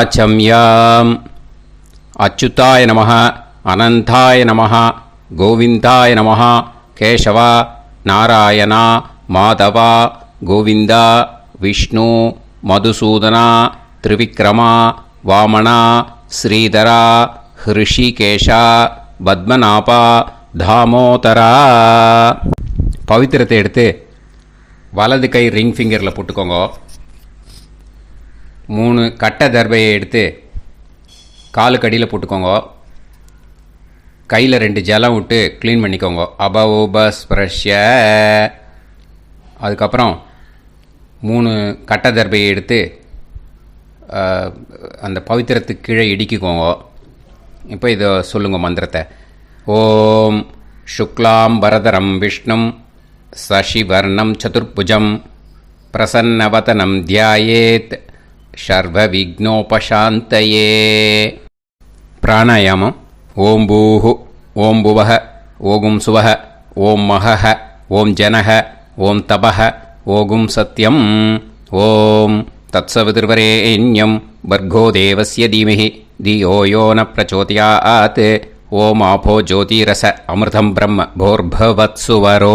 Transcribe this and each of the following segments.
ஆச்சம்யாம். அச்சுதாய நமஹ, அனந்தாய நமஹ, கோவிந்தாய நமஹ, கேசவா, நாராயணா, மாதவா, கோவிந்தா, விஷ்ணு, மதுசூதனா, திரிவிக்ரமா, வாமனா, ஸ்ரீதரா, ஹிருஷிகேஷா, பத்மநாபா, தாமோதரா. பவித்திரத்தை எடுத்து வலது கை ரிங் ஃபிங்கரில் போட்டுக்கோங்க. 3 கட்டை தர்பையை எடுத்து காலுக்கடியில் போட்டுக்கோங்க. கையில் 2 ஜலம் விட்டு க்ளீன் பண்ணிக்கோங்க. அபவோபஸ்பிரஷ்ய. அதுக்கப்புறம் 3 கட்டை தர்பையை எடுத்து அந்த பவித்திரத்துக்கு கீழே இடிக்கிக்கோங்க. இப்போ இதை சொல்லுங்க மந்திரத்தை. ஓம் சுக்லாம் வரதரம் விஷ்ணும் சசிவர்ணம் சதுர்புஜம் பிரசன்னவதனம் தியாயேத் சர்வ விக்னோபசாந்தயே. பிராணாயாமம். ஓம் பூஹு, ஓம் புவஹ, ஓகும் சுவஹ, ஓம் மஹஹ, ஓம் ஜனஹ, ஓம் தபஹ, ஓகும் சத்யம். ஓம் தத்சவிதுர்வரேண்யம் பர்கோ தேவஸ்ய தீமஹி தியோ யோ ந பிரச்சோதயாத். ஓம் ஆபோ ஜோதிரச அமிர்தம் பிரம்ம போர்பவத்சுவரோம்.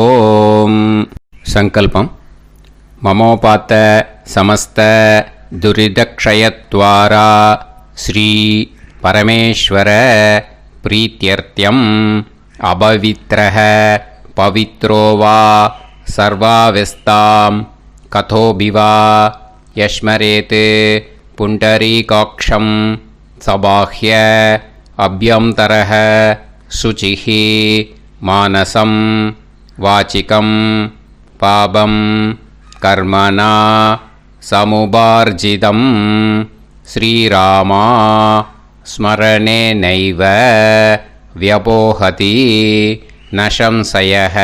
சங்கல்பம். மமோபாத்த சமஸ்த துரிதக்ஷயத்வாரா ஸ்ரீ பரமேஸ்வர பிரீத்யர்த்தியம் அபவித்ரஹ பவித்ரோ வா சர்வாவஸ்தாம் கதோபிவா யஸ்மரேத் புண்டரீகாக்ஷம் சபாஹ்ய அப்யந்தரஹ சுசிஹ மானசம் வாசிகம் பாபம் கர்மணா சமுபார்ஜிதம் ஸ்ரீராமா ஸ்மரணேனைவ வ்யபோஹதி நசம்சயஹ.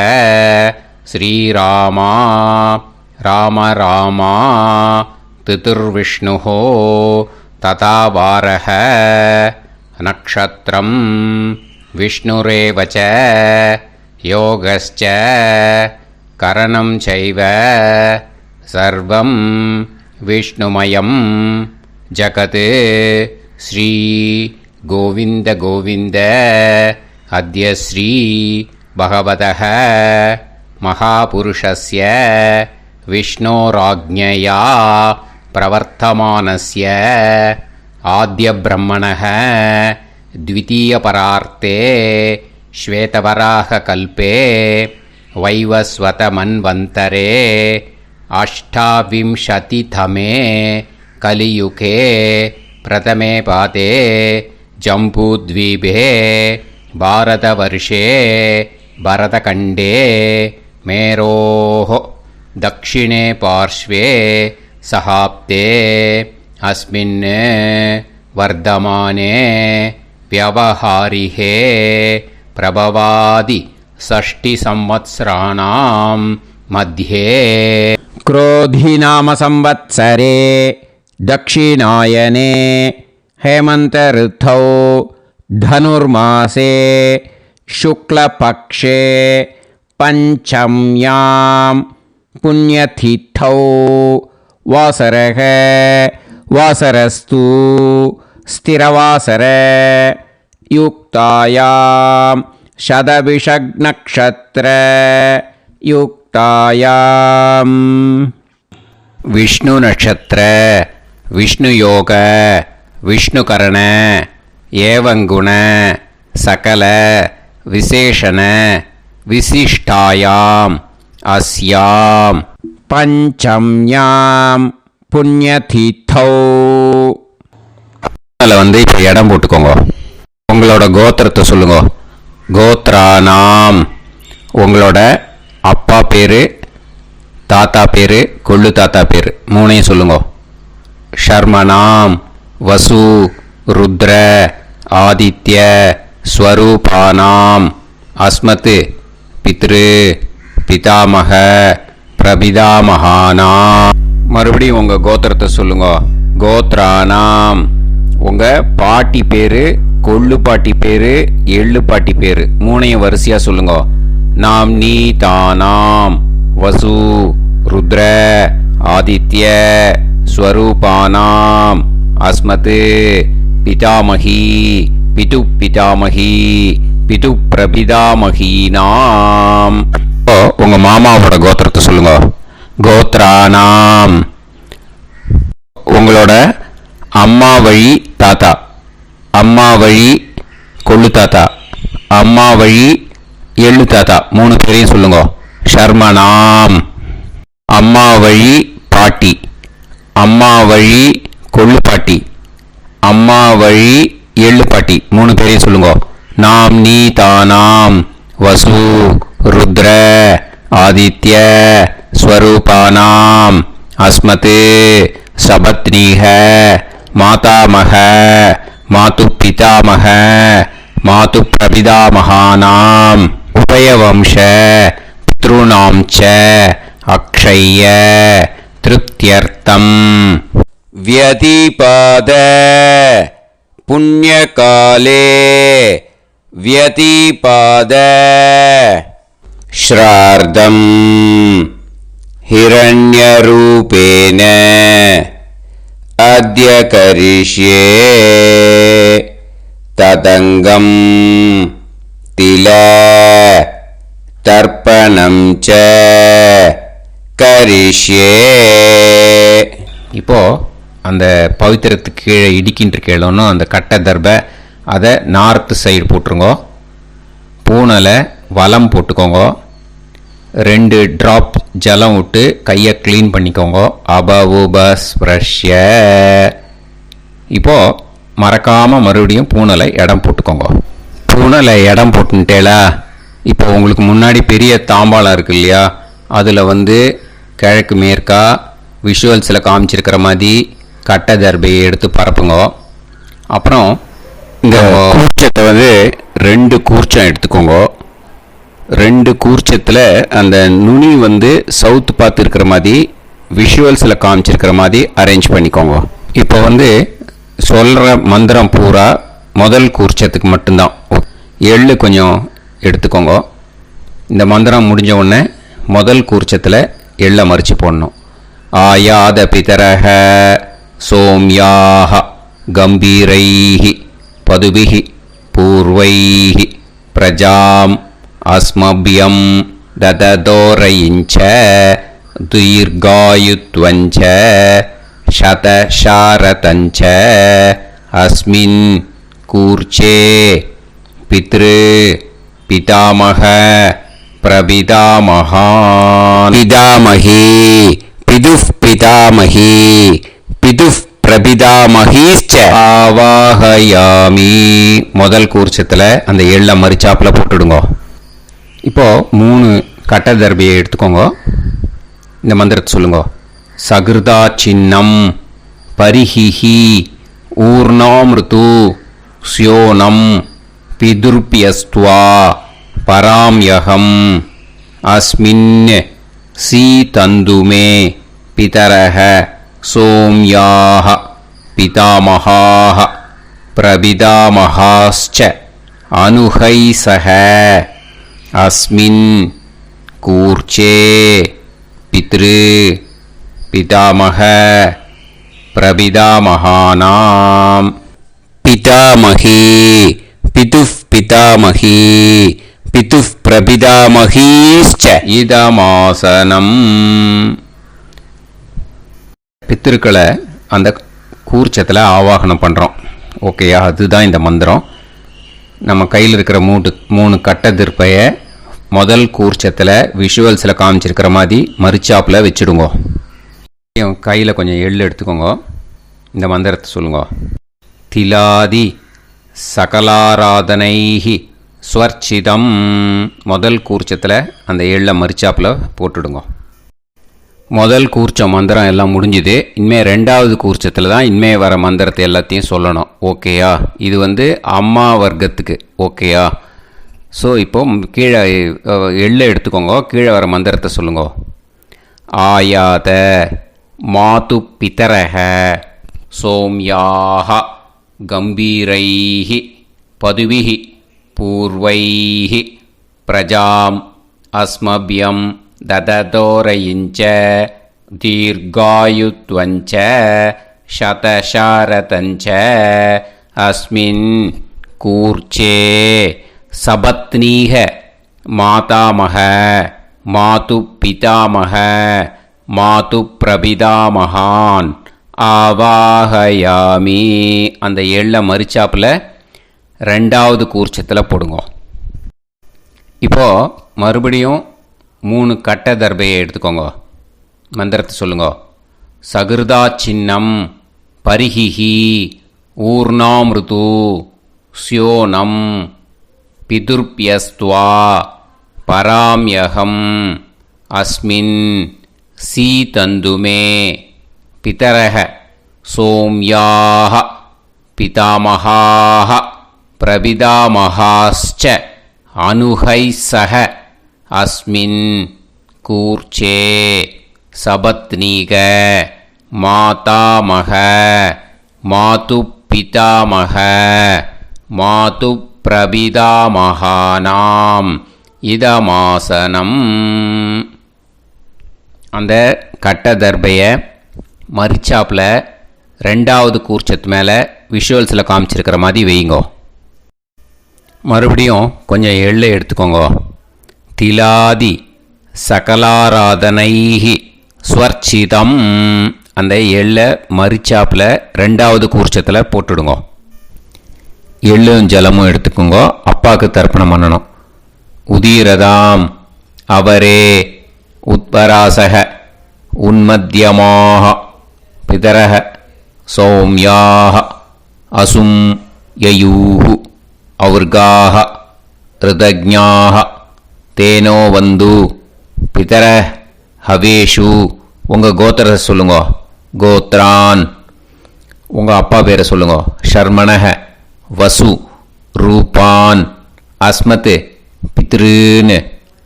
ஸ்ரீராமா ராம ராமா திதிர்விஷ்ணுஹோ ததா வாரஹ. நக்ஷத்ரம் விஷ்ணுரேவச யோகஸ்ச கரணம் சைவ சர்வம் விஷ்ணுமயம் ஜகத். ஸ்ரீ கோவிந்த கோவிந்த அத்ய ஸ்ரீ பகவதः மகாபுருஷஸ்ய விஷ்ணோராஜ்ஞயா பிரவர்த்தமானஸ்ய ஆத்ய பிரம்மணः த்விதீயபரார்த்தே ஸ்வேதவராக கல்பே வைவஸ்வத மன்வந்தரே அஷ்டாவிம்சதிதமே கலியுகே பிரதமே பாதே ஜம்பூத்வீபே பாரதவர்ஷே பரதகண்டே மேரோः தக்ஷிணே பார்ஷ்வே சஹாப்தே அஸ்மின் வர்தமானே व्यवहारिहे प्रभवादि षष्टि संवत्सराणां मध्ये क्रोधी नाम संवत्सरे दक्षिणायने हेमंत ऋतौ धनुर्मासे शुक्लपक्षे पंचम्यां पुण्यतिथौ वासरः वासरस्तु स्थिरवासर युक्तायां शतभिषग् नक्षत्र युक्तायां विष्णु नक्षत्र विष्णु योग विष्णुकरण एवं गुण सकल विशेषण विशिष्टायां अस्यां पंचम्यां पुण्यतिथौ. அதில் வந்து இப்போ இடம் போட்டுக்கோங்க. உங்களோட கோத்திரத்தை சொல்லுங்க. கோத்ரானாம். உங்களோட அப்பா பேர், தாத்தா பேர், கொள்ளு தாத்தா பேர் 3ஐயும் சொல்லுங்க. ஷர்மனாம் வசு ருத்ர ஆதித்ய ஸ்வரூபானாம் அஸ்மத் பித்ரு பிதாமக பிரபிதாமகானாம். மறுபடியும் உங்கள் கோத்திரத்தை சொல்லுங்க. கோத்ரானாம். உங்கள் பாட்டி பேர், கொள்ளு பாட்டி பேர், எள்ளு பாட்டி பேர் 3ஐயும் வரிசையாக சொல்லுங்க. நாம் நீ தானாம் வசு ருத்ர ஆதித்ய ஸ்வரூபானாம் அஸ்மத் பிதாமகி பிது பிதாமகி பிது பிரபிதாமகீனாம். உங்க மாமாவோட கோத்திரத்தை சொல்லுங்க. கோத்ரானாம். உங்களோட அம்மா வழி தாத்தா, அம்மா வழி கொள்ளு தாத்தா, அம்மா வழி எள்ளு தாத்தா, 3 பேரையும் சொல்லுங்க. ஷர்மனாம். அம்மா வழி பாட்டி, அம்மா வழி கொள்ளு பாட்டி, அம்மா வழி எள்ளு பாட்டி, 3 பேரையும் சொல்லுங்க. நாம் நீ தானாம் வசு ருத்ர ஆதித்ய ஸ்வரூபானாம் அஸ்மத் சபத்னீஹ மாதாமக மாது பிதாமக மாது பிரபிதாமகானாம் உபயவம்ச பித்ருணாம் ச அக்ஷய்ய திருப்தியர்த்தம் வியதிபாத புண்ணியகாலே व्यतिपाद श्रार्धं हिरण्यरूपेण अद्य करिष्ये तदङ्गं तिल तर्पणं च करिष्ये. இப்போ அந்த பவித்திரத்துக்கு கீழே இடிக்கின்ற கேளோன்னு அந்த கட்டை தர்பை அதை நார்த்து சைடு போட்டுருங்க. பூனலை வலம் போட்டுக்கோங்க. 2 ட்ராப் ஜலம் விட்டு கையை க்ளீன் பண்ணிக்கோங்க. அபவுபஸ்ப்ரஷ்ய. இப்போது மறக்காமல் மறுபடியும் பூனலை இடம் போட்டுக்கோங்க. பூனலை இடம் போட்டுட்டேலா. இப்போ உங்களுக்கு முன்னாடி பெரிய தாம்பாளம் இருக்கு இல்லையா, அதில் கிழக்கு மேற்கா விஷுவல்ஸில் காமிச்சிருக்கிற மாதிரி கட்டை தர்பையை எடுத்து பரப்புங்க. அப்புறம் இந்த கூர்ச்சத்தை 2 கூர்ச்சம் எடுத்துக்கோங்க. 2 கூர்ச்சத்தில் அந்த நுனி சவுத் பார்த்து இருக்கிற மாதிரி விஷுவல்ஸில் காமிச்சிருக்கிற மாதிரி அரேஞ்ச் பண்ணிக்கோங்க. இப்போ சொல்கிற மந்திரம் பூரா முதல் கூர்ச்சத்துக்கு மட்டும்தான். எள்ளு கொஞ்சம் எடுத்துக்கோங்க. இந்த மந்திரம் முடிஞ்ச உடனே முதல் கூர்ச்சத்தில் எள்ளை மறித்து போடணும். ஆயாத பிதரஹ சோம்யாக கம்பீரைஹி பதுபிஹி பூர்வைஹி பிரஜாம் அஸ்மபியம் தததோரயிஞ்ச தீர்காயுத்வஞ்ச சதசாரதஞ்ச அஸ்மின் கூர்ச்சே பித்ரு பிதாமக பிரபிதாமகான் பிதாமகி பிதுஃப் பிதாமகி பிதுஃப் பிரபிதாமகீச்ச ஆவாஹயாமி. முதல் கூர்ச்சத்தில் அந்த எள்ளை மறிச்சாப்பில் போட்டுடுங்க. இப்போது 3 கட்ட தர்பியை எடுத்துக்கோங்க. இந்த மந்திரத்தை சொல்லுங்க. சகிருதா சின்னம் பரிஹிஹி ஊர்ணாமிருது ஸ்யோனம் பிதுர்பியஸ்துவா பராம்யகம் அஸ்மின் சீதந்துமே பிதரஹ சோம்யாஹ பிதாமகாஹ பிரபிதாமகாஸ்ச அனுஹைசஹ அஸ்மின் கூர்ச்சே பித்ரு பிதாமக பிரபிதாமகானாம் பிதாமகி பிதுஃப் பிதாமகி பிதுஃப் பிரபிதாமகீஸ்ச இதமாசனம். பித்திருக்களை அந்த கூர்ச்சத்தில் ஆவாகனம் பண்ணுறோம். ஓகேயா? அதுதான் இந்த மந்திரம். நம்ம கையில் இருக்கிற 3 கட்ட திருப்பையை முதல் கூர்ச்சத்தில் விஷுவல்ஸில் காமிச்சிருக்கிற மாதிரி மறிச்சாப்பில் வச்சுடுங்க. கையில் கொஞ்சம் எள்ளு எடுத்துக்கோங்க. இந்த மந்திரத்தை சொல்லுங்க. திலாதி சகலாராதனைஹி ஸ்வர்ச்சிதம். முதல் கூர்ச்சத்தில் அந்த எள்ளை மறிச்சாப்பில் போட்டுடுங்க. முதல் கூர்ச்சம் மந்திரம் எல்லாம் முடிஞ்சுது. இனிமேல் 2வது கூர்ச்சத்தில் தான் இனிமேல் வர மந்திரத்தை எல்லாத்தையும் சொல்லணும். ஓகேயா? இது அம்மா வர்க்கத்துக்கு. ஓகேயா? ஸோ இப்போ கீழே எள்ளை எடுத்துக்கோங்க. கீழே வர மந்திரத்தை சொல்லுங்க. ஆயாத மாது பிதரஹ சோம்யாக கம்பீரைஹி பதுவிஹி பூர்வைஹி பிரஜாம் அஸ்மபியம் தததோரயிஞ்ச தீர்காயுத்வஞ்ச शतशारतञ्च अस्मिन् कूर्चे सपत्नीः मातामह मातुपितामह मातुप्रपितामहान् ஆவாஹயாமி. அந்த எள்ள மரிச்சாப்பில் ரெண்டாவது கூர்ச்சத்தில் போடுங்க. இப்போது மறுபடியும் 3 கட்ட தர்பையை எடுத்துக்கோங்க. மந்திரத்தை சொல்லுங்க. சகிருதா சின்னம் பரிஹிஹி ஊர்ணாமிருது ஸ்யோனம் பிதுர்பியஸ்துவா பராம்யகம் அஸ்மின் சீதந்துமே பிதரஹ சோம்யாஹ பிதாமஹாஹ பிரபிதாமஹாஸ்ச அனுஹைசஹ அஸ்மின் கூர்ச்சே சபத்னீக மாதாமக மாதுப்பிதாமக மாதுப்பிரபிதாமகானாம் இதமாசனம். அந்த கட்ட தர்பையை மரிச்சாப்பில் ரெண்டாவது கூர்ச்சத்து மேலே விஷுவல்ஸில் காமிச்சிருக்கிற மாதிரி வைங்கோ. மறுபடியும் கொஞ்சம் எள்ளை எடுத்துக்கோங்க. திலாதி சகலாராதனைஹி ஸ்வர்ச்சிதம். அந்த எள்ளை மரிச்சாப்பில் ரெண்டாவது கூர்ச்சத்தில் போட்டுடுங்க. எள்ளும் ஜலமும் எடுத்துக்கோங்க. அப்பாவுக்கு தர்ப்பணம் பண்ணணும். உதீரதாம் அவரே உத்பராசக உன்மத்யமாக பிதரஹ சௌம்யாக அசும் யயூஹு ஔர்காஹ ருதஜ்ஞாஹ தேனோ வந்து பிதர ஹவேஷு. உங்கள் கோத்திரத்தை சொல்லுங்க. கோத்ரான். உங்கள் அப்பா பேரை சொல்லுங்க. ஷர்மணஹ வசு ரூபான் அஸ்மத் பித்ருன்னு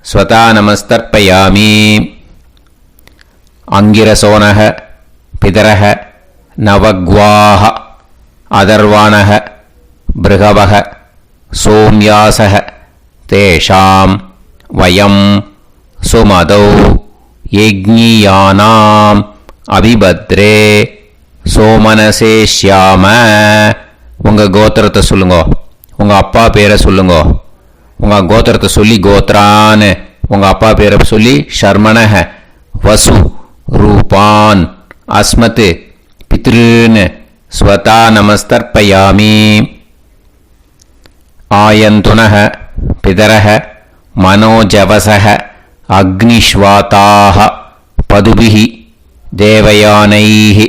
ஸ்வதா நமஸ்தர்ப்பயாமி. அங்கிரசோனஹ பிதரஹ நவக்வாஹ அதர்வாணஹ பிருகவஹ சோம்யாசஹ தேஷாம் வயம் சுமதௌ யஜ்ஞியானாம் அபிபத்ரே சோமனசேஷ்யாம. உங்கள் கோத்திரத்தை சொல்லுங்க. உங்கள் அப்பா பேரை சொல்லுங்க. உங்கள் கோத்திரத்தை சொல்லி கோத்ரான்னு உங்கள் அப்பா பேரை சொல்லி ஷர்மணஹ வசு ரூபான் அஸ்மத் பித்ருன்னு ஸ்வதா நமஸ்தர்ப்பயாமி. ஆயந்துனஹ பிதரஹ மனோஜவசஹ அக்னிஷ்வாதாஹ பதுபிஹி தேவயானைஹி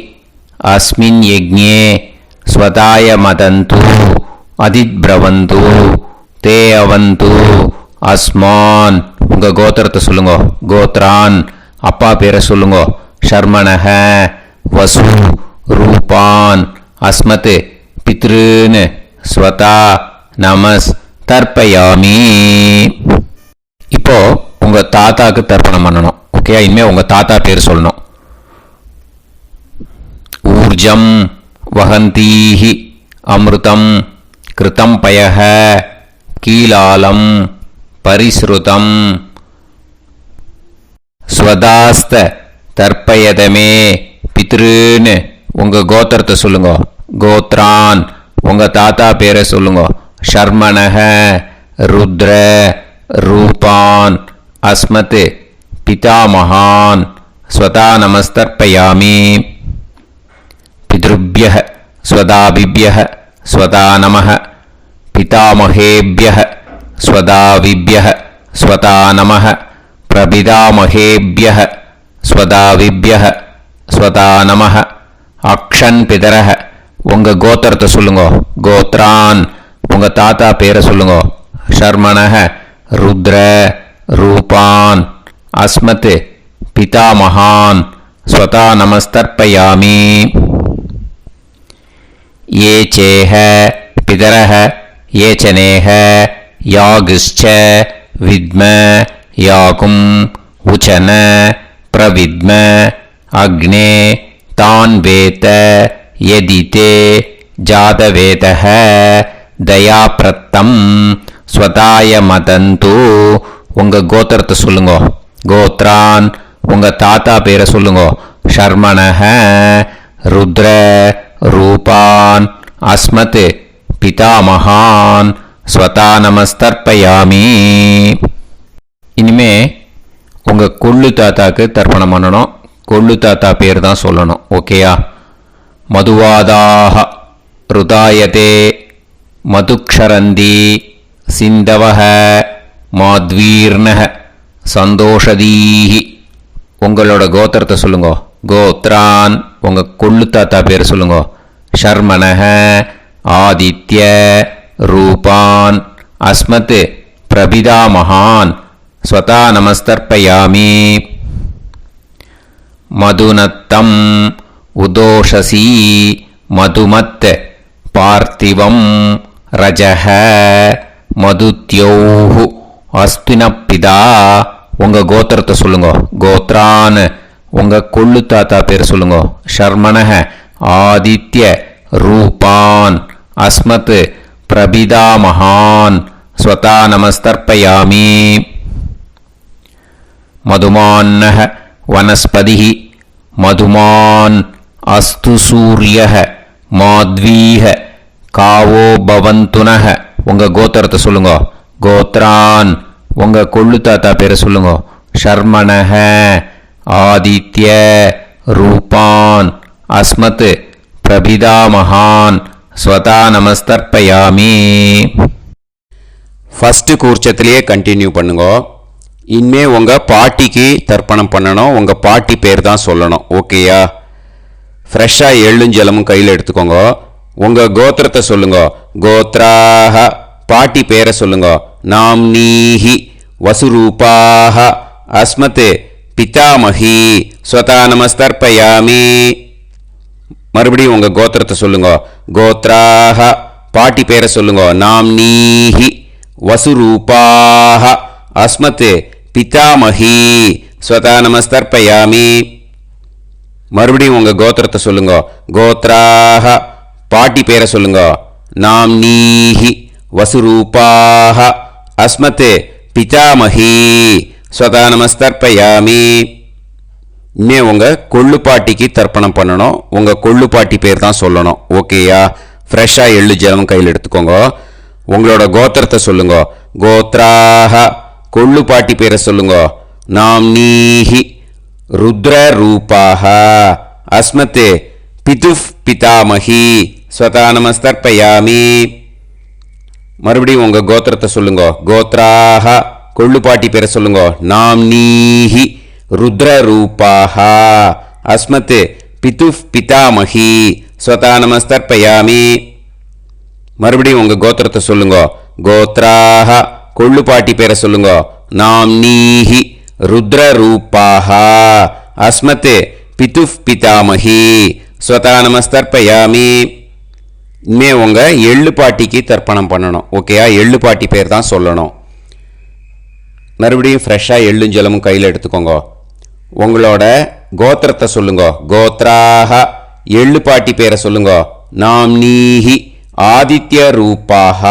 அஸ்மின் யஜ்ஞே ஸ்வதாய மதந்து அதித்ப்ரவந்து தே அவது அஸ்மான். உங்கள் கோத்திரத்தை சொல்லுங்க. கோத்ரான். அப்பா பேரை சொல்லுங்க. ஷர்மணஹ வசு ரூபான் அஸ்மத் பித்ருன்னு ஸ்வதா நமஸ் தர்ப்பயாமி. இப்போ உங்கள் தாத்தாக்கு தர்ப்பணம் பண்ணணும். ஓகே, இனிமேல் உங்கள் தாத்தா பேர் சொல்லணும். ஊர்ஜம் வஹந்தீஹி அமிர்தம் கிருதம் பயஹ கீலாலம் பரிஸ்ருதம் ஸ்வதாஸ்த தர்ப்பயதமே பித்ருன்னு உங்கள் கோத்திரத்தை சொல்லுங்க. கோத்ரான். உங்கள் தாத்தா பேரை சொல்லுங்க. ஷர்மணஹ ருத்ர ரூபான் அஸ்மத் பிதாமகான் ஸ்வதா நமஸ்தர்ப்பயாமி. பித்ருப்யஹ ஸ்வதாபிப்யஹ ஸ்வதா நமஹ பிதாமகேப்யஹ ஸ்வதாவிப்யஹ ஸ்வதா நமஹ பிரபிதாமகேப்யஹ ஸ்வதாவிப்யஹ ஸ்வதா நமஹ. அக்ஷன் பிதரஹ. உங்கள் கோத்திரத்தை சொல்லுங்க. கோத்ரான். உங்கள் தாத்தா பேரை சொல்லுங்க. ஷர்மணஹ ருத்ர ரூபான் அஸ்மத் பிதாமகான் ஸ்வதா நமஸ்தர்ப்பயாமி. ये चेह पितरः ये चनेह यागश्च विद्म याकुम् उचन प्रविद्म अग्ने तान् वेत यदिते जातवेतः दयाप्रत्तं स्वताय मदन्तु. உங்கள் கோத்திரத்தை சொல்லுங்க. கோத்ரான். உங்கள் தாத்தா பேரை சொல்லுங்க. ஷர்மணஹ ருத்ர ரூபான் அஸ்மத் பிதாமகான் ஸ்வதா நமஸ்தர்ப்பயாமி. இனிமே உங்கள் கொள்ளு தாத்தாக்கு தர்ப்பணம் பண்ணணும். கொள்ளு தாத்தா பேர் தான் சொல்லணும். ஓகேயா? மதுவாதாக ருதாயதே மதுக்ஷரந்தி சிந்தவஹ மாத்வீர்ணஹ சந்தோஷதீஹி. உங்களோட கோத்திரத்தை சொல்லுங்க. கோத்ரான் உங்கள் கொள்ளு தாத்தா பேர் சொல்லுங்க. ஷர்மணஹ ஆதித்ய ரூபான் அஸ்மத் பிரபிதாமகான் ஸ்வதா நமஸ்தர்ப்பயாமி. மதுநத்தம் உதோஷசி மதுமத் பார்த்திவம் ரஜஹ மதுத்யோஹு அஸ்தினப்பிதா. உங்கள் கோத்திரத்தை சொல்லுங்க. கோத்ரான் உங்கள் கொள்ளு தாத்தா பேர் சொல்லுங்க. ஷர்மணஹ ஆதித்ய ரூபான் அஸ்மத் பிரபிதாமகான் ஸ்வதா நமஸ்தர்ப்பயாமி. மதுமான்னஹ வனஸ்பதிஹ மதுமான் அஸ்து சூரியஹ மாத்வீஹ காவோ பவந்துனஹ. உங்கள் கோத்திரத்தை சொல்லுங்க. கோத்ரான் உங்கள் கொள்ளு தாத்தா பேரை சொல்லுங்க. ஷர்மணஹ ஆதித்ய ரூபான் அஸ்மத் பிரபிதாமகான் ஸ்வதா நமஸ்தர்ப்பயாமி. ஃபஸ்ட்டு கூர்ச்சத்திலேயே கண்டினியூ பண்ணுங்க. இனிமே உங்கள் பாட்டிக்கு தர்ப்பணம் பண்ணணும். உங்கள் பாட்டி பேர் தான் சொல்லணும். ஓகேயா? ஃப்ரெஷ்ஷாக எள்ளும் ஜலமும் கையில் எடுத்துக்கோங்க. உங்கள் கோத்திரத்தை சொல்லுங்க. கோத்ராஹ பாட்டி பேரை சொல்லுங்க. நாம்னீஹி வசுரூபாஹ அஸ்மத் பிதாமஹி ஸ்வதா நமஸ்தர்ப்பயாமி. மறுபடியும் உங்கள் கோத்திரத்தை சொல்லுங்க. கோத்ராஹ பாட்டி பேரை சொல்லுங்க. நாம்னீஹி வசுரூபாஹ அஸ்மத் பிதாமஹி ஸ்வதா நமஸ்தர்ப்பயாமி. மறுபடியும் உங்கள் கோத்திரத்தை சொல்லுங்க. கோத்ராஹ பாட்டி பேரை சொல்லுங்க. நாம்னீஹி வசுரூபாஹ அஸ்மத் பிதாமஹி ஸ்வதா நமஸ்தர்ப்பயாமி. இனிமே உங்கள் கொள்ளு பாட்டிக்கு தர்ப்பணம் பண்ணணும். உங்கள் கொள்ளு பாட்டி பேர் தான் சொல்லணும். ஓகேயா? ஃப்ரெஷ்ஷாக எள்ளு ஜலம் கையில் எடுத்துக்கோங்க. உங்களோட கோத்திரத்தை சொல்லுங்க. கோத்ராஹ கொள்ளு பாட்டி பேரை சொல்லுங்க. நாம்னீஹி ருத்ர ரூபாஹ அஸ்மத் பிதுஃப் பிதாமஹி ஸ்வதா நமஸ்தர்ப்பயாமி. மறுபடியும் உங்கள் கோத்திரத்தை சொல்லுங்க. கோத்ராஹ கொள்ளு பாட்டி பேரை சொல்லுங்க. நாம்னீஹி ருத்ர ரூபாஹ அஸ்மத் பிதுஃப் பிதாமஹி ஸ்வதா நமஸ்தர்ப்பயாமி. மறுபடியும் உங்கள் கோத்திரத்தை சொல்லுங்க. கோத்ராஹ கொள்ளு பாட்டி பேரை சொல்லுங்க. நாம்னீஹி ருத்ர ரூபாஹ அஸ்மத் பிதுஃப் பிதாமஹி ஸ்வதா நமஸ்தர்ப்பயாமி. இனிமே உங்கள் எள்ளு பாட்டிக்கு தர்ப்பணம் பண்ணணும். ஓகேயா? எள்ளு பாட்டி பேர் தான் சொல்லணும். மறுபடியும் ஃப்ரெஷ்ஷாக எள்ளும் ஜலமும் கையில் எடுத்துக்கோங்க. உங்களோட கோத்திரத்தை சொல்லுங்க. கோத்ராஹ எள்ளு பாட்டி பேரை சொல்லுங்க. நாம்னீஹி ஆதித்ய ரூபாஹ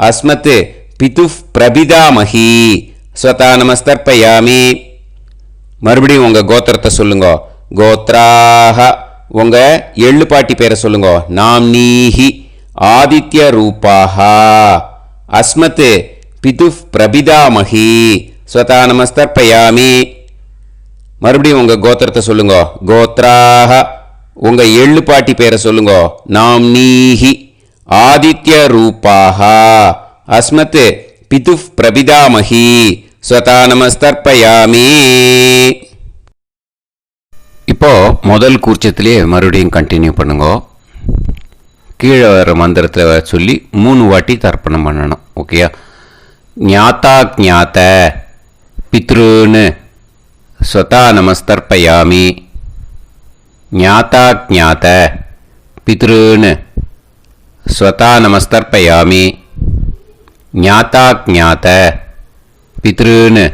அஸ்மத் பிதுஃப் பிரபிதாமஹி ஸ்வதா நமஸ்தர்ப்பயாமி. மறுபடியும் உங்கள் கோத்திரத்தை சொல்லுங்க. கோத்ராஹ உங்கள் எள்ளு பாட்டி பேரை சொல்லுங்க. நாம்னீஹி ஆதித்ய ரூபாஹ அஸ்மத் பிதுஃப் பிரபிதாமஹி ஸ்வதா நமஸ்தர்ப்பயாமி. மறுபடியும் உங்கள் கோத்திரத்தை சொல்லுங்க. கோத்ராஹ உங்கள் எள்ளு பாட்டி பேரை சொல்லுங்க. நாம்னீஹி ஆதித்ய ரூபாஹ அஸ்மத் பிதுஃப் பிரபிதாமஹி ஸ்வதா நமஸ்தர்ப்பயாமி. இப்போ முதல் கூர்ச்சத்திலேயே மறுபடியும் கண்டினியூ பண்ணுங்க. கீழே வர மந்திரத்தை சொல்லி 3 வாட்டி தர்ப்பணம் பண்ணணும். ஓகேயா? ஞாத்தா ஞாத்த பித்ருன்னு ஸ்வதா நமஸ்தர்ப்பயாமி. ஞாத்தா ஞாத்த பித்ருன்னு ஸ்வதா நமஸ்தர்ப்பயாமி. ஞாத்தா ஞாத்த பித்ருன்னு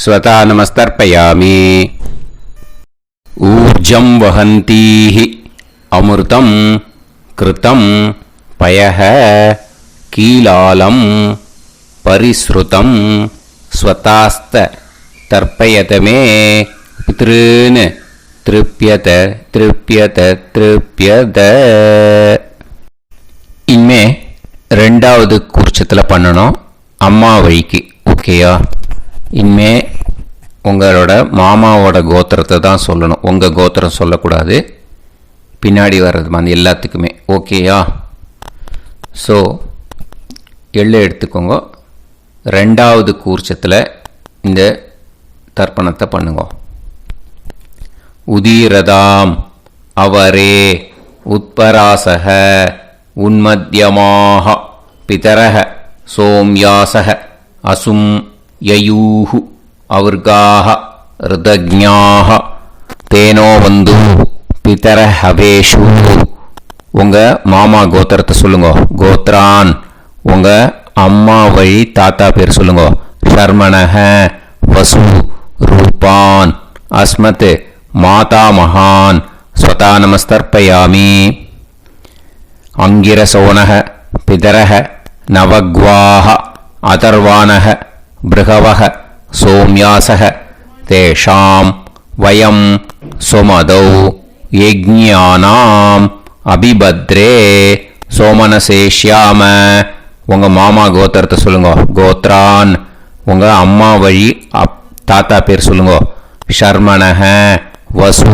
ஸ்வதா நமஸ்தர்ப்பயாமி. ஊர்ஜம் வஹந்தீஹி அமிர்தம் கிருதம் பயஹ கீலாலம் பரிஸ்ருதம் ஸ்வதாஸ்த தர்ப்பயதமே பித்ருன்னு திருப்யத திருப்யத திருப்யத. இனிமே ரெண்டாவது கூர்ச்சத்தில் பண்ணணும் அம்மா வழிக்கு. ஓகேயா? இனிமே உங்களோட மாமாவோட கோத்திரத்தை தான் சொல்லணும், உங்கள் கோத்திரம் சொல்லக்கூடாது. பின்னாடி வர்றது மாதிரி எல்லாத்துக்குமே. ஓகேயா? ஸோ எள்ளு எடுத்துக்கோங்க. ரெண்டாவது கூர்ச்சத்தில் இந்த தர்ப்பணத்தை பண்ணுங்க. உதீரதாம் அவரே உத்பராசக உன்மத்யமாக பிதரக சோம்யாசக அசும் யயூஹு அவர்காக ருதஜ்ஞாக தேனோ வந்து பிதர ஹவேஷு. உங்கள் மாமா கோத்திரத்தை சொல்லுங்க. கோத்ரான் உங்கள் அம்மா வழி தாத்தா பேர் சொல்லுங்க. ஷர்மணஹ வசு ரூபான் அஸ்மத் மாதா மகான் ஸ்வதா நமஸ்தர்ப்பயாமி. அங்கிரசோனஹ பிதரஹ நவக்வாஹ அதர்வானஹ பிருகவஹ சோம்யாசஹ தேஷாம் வயம் சுமதௌ யஜ்ஞானாம் அபிபத்ரே சோமனசேஷ்யாம. உங்கள் மாமா கோத்திரத்தை சொல்லுங்க. கோத்ரான் உங்கள் அம்மா வழி தாத்தா பேர் சொல்லுங்க. ஷர்மணஹ வசு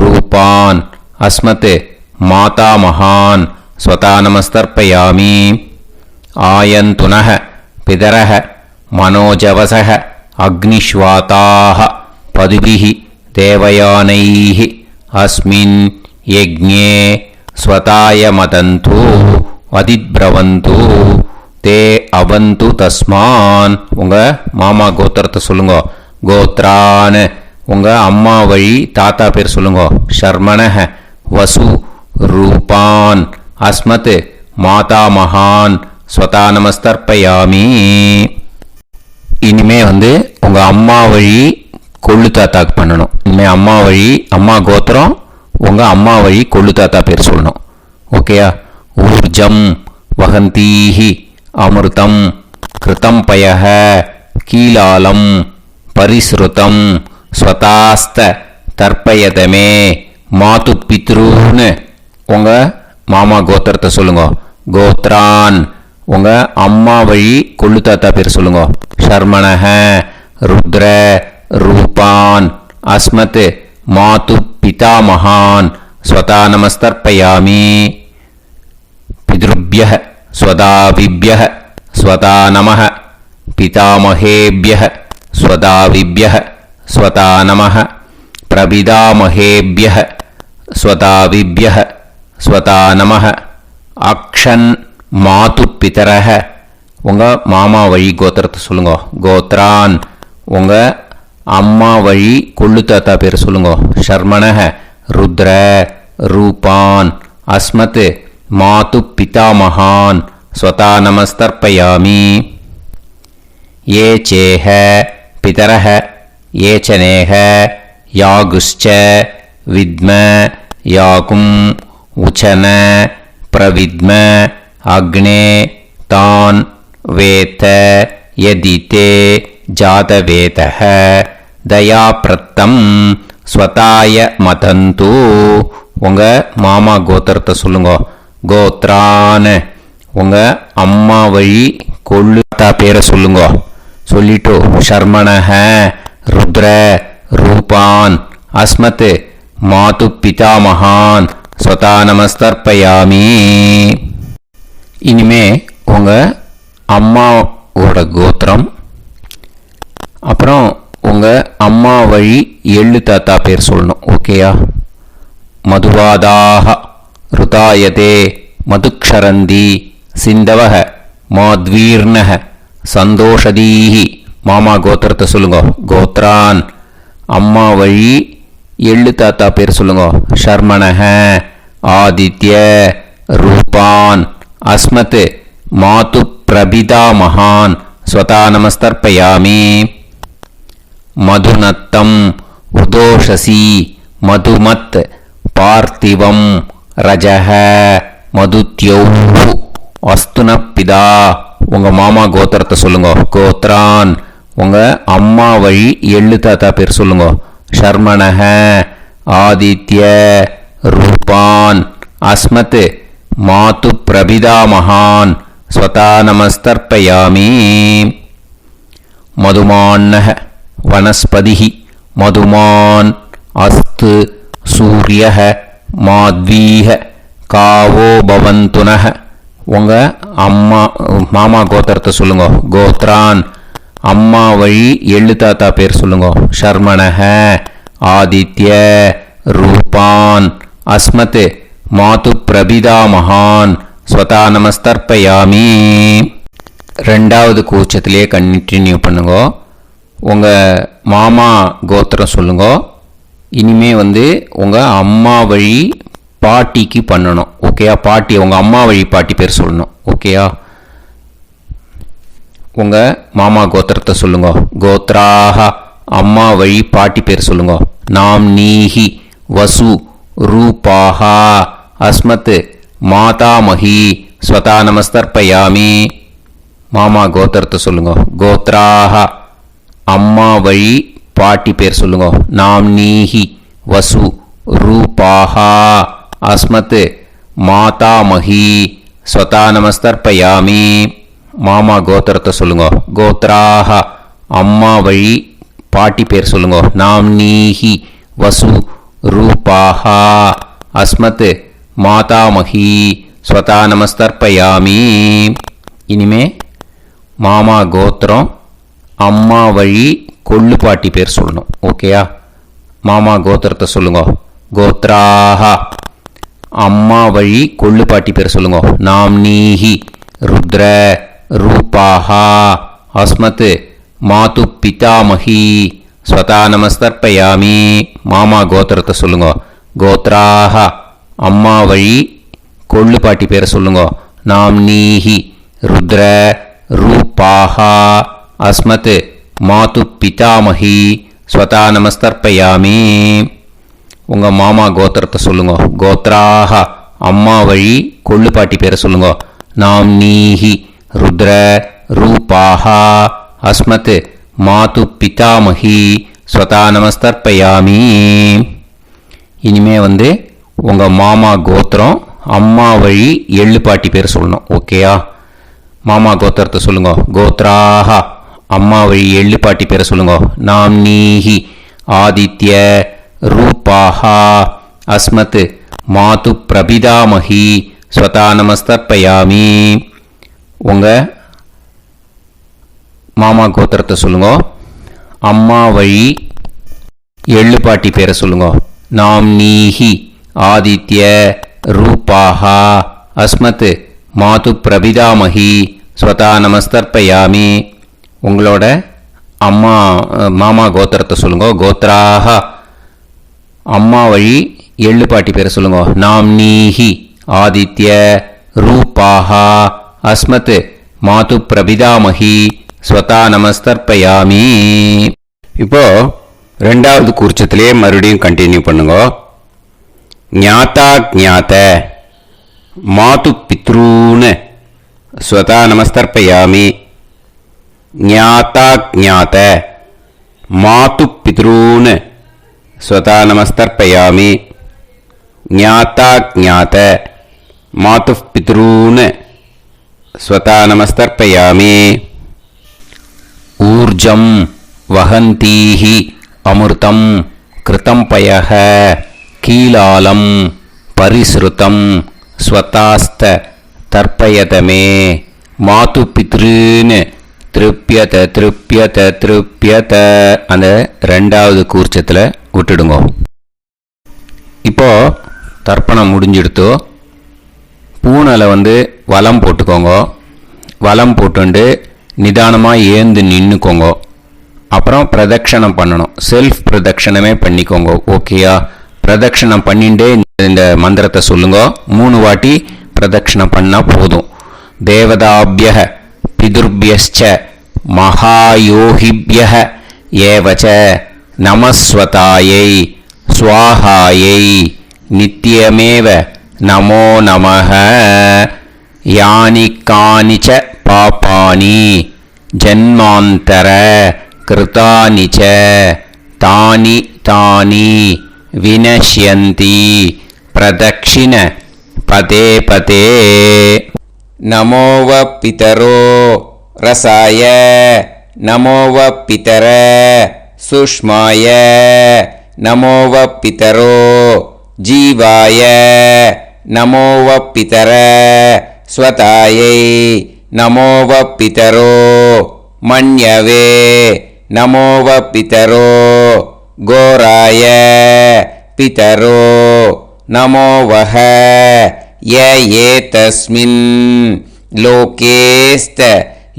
ரூபான் அஸ்மத் மாதா மகான் ஸ்வதா நமஸ்தர்ப்பயாமி. ஆயந்துனஹ பிதரஹ மனோஜவசஹ அக்னிஷ்வாதாஹ பதுபிஹி தேவயானைஹ அஸ்மின் யஜ்ஞே ஸ்வதாய மதந்து அதித்ரவந்து தே அவந்து தஸ்மான். உங்கள் மாமா கோத்திரத்தை சொல்லுங்க. கோத்ரான் உங்கள் அம்மா வழி தாத்தா பேர் சொல்லுங்க. ஷர்மணஹ வசு ரூபான் அஸ்மத் மாதா மகான் ஸ்வதா நமஸ்தர்ப்பயாமி. இனிமே உங்கள் அம்மா வழி கொள்ளு தாத்தாக்கு பண்ணணும். இனிமேல் அம்மா வழி அம்மா கோத்திரம் உங்கள் அம்மா வழி கொள்ளு தாத்தா பேர் சொல்லணும். ஓகேயா? ஊர்ஜம் வகந்தீஹி அமிர்தம் கிருதம் பயஹ கீலாலம் பரிஸ்ருதம் ஸ்வதாஸ்த தர்ப்பயதமே மாது பித்ருன்னு. உங்கள் மாமா கோத்திரத்தை சொல்லுங்க. கோத்ரான் உங்கள் அம்மா வழி கொள்ளு தாத்தா பேர் சொல்லுங்க. ஷர்மணஹ ருத்ர ரூபான் அஸ்மத் மாது பிதாமகான் ஸ்வதா நமஸ்தர்ப்பயாமி. பித்ருப்யஹ ஸ்வதாவிப்யஹ ஸ்வதா நமஹ பிதாமகேப்யஹ ஸ்வதாவிப்யஹ ஸ்வதா நமஹ பிரபிதாமகேப்யஹ ஸ்வதாவிப்யஹ ஸ்வதா நமஹ. அக்ஷன் மாது பிதரஹ உங்கள் மாமா வழி கோத்திரத்தை சொல்லுங்க. கோத்ரான் உங்கள் அம்மா வழி கொள்ளு தாத்தா பேர் சொல்லுங்க. ஷர்மணஹ ருத்ர ரூபான் அஸ்மத் மாது பிதாமகான் ஸ்வதா நமஸ்தர்ப்பயாமி. ஏ சேஹ பிதரஹ ஏச்சனேஹ யாகுஷ்ச வித்ம யாகும் உச்சன பிரவித்ம அக்னே தான் வேத யதிதே ஜாதவேதஹ தயாப்ரத்தம் ஸ்வதாய மதந்து. உங்கள் மாமா கோத்திரத்தை சொல்லுங்க. கோத்ரான் உங்கள் அம்மா வழி கொள்ளு தாத்தா பேரை சொல்லுங்க. சொல்லிட்டு ஷர்மணஹ ருத்ர ரூபான் அஸ்மத் மாது பிதாமகான் ஸ்வதா நமஸ்தர்ப்பயாமி. இனிமே உங்கள் அம்மாவோட கோத்திரம் அப்புறம் உங்கள் அம்மா வழி எள்ளு தாத்தா பேர் சொல்லணும். ஓகேயா? மதுவாதாக ருதாயதே மதுக்ஷரந்தி சிந்தவக மாத்வீர்ணக சந்தோஷதீஹி. மாமா கோத்திரத்தை சொல்லுங்க. கோத்ரான் அம்மா வழி எள்ளு தாத்தா பேர் சொல்லுங்க. ஷர்மணஹ ஆதித்ய ரூபான் அஸ்மத் மாது பிரபிதாமகான் ஸ்வதா நமஸ்தர்ப்பயாமி. மதுநத்தம் உதோஷசி மதுமத் பார்த்திவம் ரஜஹ மதுத்யௌஹு அஸ்துனப்பிதா. உங்கள் மாமா கோத்திரத்தை சொல்லுங்க. கோத்ரான் உங்கள் அம்மா வழி எள்ளு தாத்தா பேர் சொல்லுங்க. ஷர்மணஹ ஆதித்ய ரூபான் அஸ்மத் மாது பிரபிதாமகான் ஸ்வதா நமஸ்தர்ப்பயாமி. மதுமான்னஹ வனஸ்பதிஹ மதுமான் அஸ்து சூரியஹ மாத்வீஹ காவோ பவந்துனஹ. உங்கள் அம்மா மாமா கோத்திரத்தை சொல்லுங்க. கோத்ரான் அம்மா வழி எள்ளு தாத்தா பேர் சொல்லுங்க. ஷர்மணஹ ஆதித்ய ரூபான் அஸ்மத் மாது பிரபிதாமகான் ஸ்வதா நமஸ்தர்ப்பயாமி. ரெண்டாவது கூச்சத்திலே கண்டினியூ பண்ணுங்க. உங்கள் மாமா கோத்திரம் சொல்லுங்க. இனிமே உங்கள் அம்மா வழி பாட்டிக்கு பண்ணணும். ஓகேயா? பாட்டி உங்கள் அம்மா வழி பாட்டி பேர் சொல்லணும். ஓகேயா? உங்கள் மாமா கோத்திரத்தை சொல்லுங்க. கோத்ராஹ அம்மா வழி பாட்டி பேர் சொல்லுங்க. நாம் நீஹி வசு ரூபாஹா அஸ்மத் மாதாமஹி ஸ்வதா நமஸ்தர்ப்பயாமி. மாமா கோத்திரத்தை சொல்லுங்க. கோத்ராஹ அம்மா வழி பாட்டி பேர் சொல்லுங்க. நாம் நீஹி வசு ரூபாஹா அஸ்மத் மாதாமஹி ஸ்வதா நமஸ்தர்ப்பயாமி. மாமா கோத்திரத்தை சொல்லுங்க. கோத்ராஹ அம்மா வழி பாட்டி பேர் சொல்லுங்க. நாம் நீஹி வசு ரூபாஹா அஸ்மத் மாதாமஹி ஸ்வதா நமஸ்தர்ப்பயாமி. இனிமே மாமா கோத்திரம் அம்மா வழி கொள்ளு பாட்டி பேர் சொல்லணும். ஓகேயா? மாமா கோத்திரத்தை சொல்லுங்க. கோத்ராஹ அம்மா வழி கொள்ளு பாட்டி பேர் சொல்லுங்க. நாம் நீஹி ருத்ர ரூபாஹா அஸ்மத் மாது பிதாமஹி ஸ்வதா நமஸ்தர்ப்பயாமி. மாமா கோத்திரத்தை சொல்லுங்க. கோத்ராஹ அம்மா வழி கொள்ளு பாட்டி பேர் சொல்லுங்க. நாம் நீஹி ருத்ர ரூபாஹா அஸ்மத் மாது பிதாமஹி ஸ்வதா நமஸ்தர்ப்பயாமி. உங்கள் மாமா கோத்திரத்தை சொல்லுங்க. கோத்ராஹ அம்மா வழி கொள்ளு பாட்டி பேரை சொல்லுங்க. நாம் நீஹி ருத்ர ரூபாஹா அஸ்மத் மாது பிதாமஹி ஸ்வதா நமஸ்தர்ப்பயாமி. இனிமே உங்கள் மாமா கோத்திரம் அம்மா வழி எள்ளு பாட்டி பேர் சொல்லணும். ஓகேயா? மாமா கோத்திரத்தை சொல்லுங்க. கோத்ராஹ அம்மா வழி எள்ளு பாட்டி பேரை சொல்லுங்க. நாம் நீஹி ஆதித்ய ரூபாஹா அஸ்மத் மாது பிரபிதாமஹி ஸ்வதா நமஸ்தர்ப்பயாமி. உங்கள் மாமா கோத்திரத்தை சொல்லுங்க. அம்மா வழி எள்ளு பாட்டி பேரை சொல்லுங்க. நாம் நீஹி ஆதித்ய ரூபாஹா அஸ்மத் மாது பிரபிதாமஹி ஸ்வதா நமஸ்தர்ப்பயாமி. உங்களோட அம்மா மாமா கோத்திரத்தை சொல்லுங்க. கோத்ராஹ அம்மா வழி எள்ளு பாட்டி பேரை சொல்லுங்க. நாம் நீஹி ஆதித்ய ரூபாஹா அஸ்மத் மாது பிரபிதாமஹி ஸ்வதா நமஸ்தர்ப்பயாமி. இப்போ ரெண்டாவது கூர்ச்சத்திலே மறுபடியும் கண்டினியூ பண்ணுங்க. ஞாதா ஞாத மாது பித்ரூன் ஸ்வதா நமஸ்தர்ப்பயாமி. ஞாதா ஞாத மாது பித்ரூன் ஸ்வதா நமஸ்தர்ப்பயாமி. ஞாதா ஞாத மாது பித்ரூன் ஸ்வதா நமஸ்தர்ப்பயாமி. ஊர்ஜம் வஹந்தீஹி அமிர்தம் கிருதம் பயஹ கீலாலம் பரிஸ்ருதம் ஸ்வதாஸ்த தர்ப்பயதமே. மாது பித்ருன்னு திருப்பியத திருப்பியத திருப்பியத அந்த ரெண்டாவது கூர்ச்சத்தில் விட்டுடுங்க. இப்போ தர்ப்பணம் முடிஞ்சிடுத்து. பூனலை வலம் போட்டுக்கோங்க. வலம் போட்டுண்டு நிதானமாக ஏந்து நின்றுக்கோங்க. அப்புறம் பிரதட்சணம் பண்ணணும். செல்ஃப் பிரதட்சணமே பண்ணிக்கோங்க. ஓகேயா? பிரதட்சணம் பண்ணிண்டே இந்த மந்திரத்தை சொல்லுங்க. 3 வாட்டி பிரதட்சணம் பண்ணால் போதும். தேவதாபியः பிதுர்பியஸ்ச மகாயோகிபியः ஏவச நமஸ்வதாயை ஸ்வாஹாயை நித்யமேவ நமோ நமः. யானி கானிச்ச பாபானி ஜன்மாந்தர கிருதானி ச தானி தானி विनश्यन्ति प्रदक्षिण पदे पदे नमो वः पितरो रसाय नमो वः पितर सुष्माय नमो वः पितरो जीवाय नमो वः पितर स्वतायै नमो वः पितरो मन्यवे नमो वः पितरो घोराय पितरो नमो वः य एतस्मिन् लोकेस्त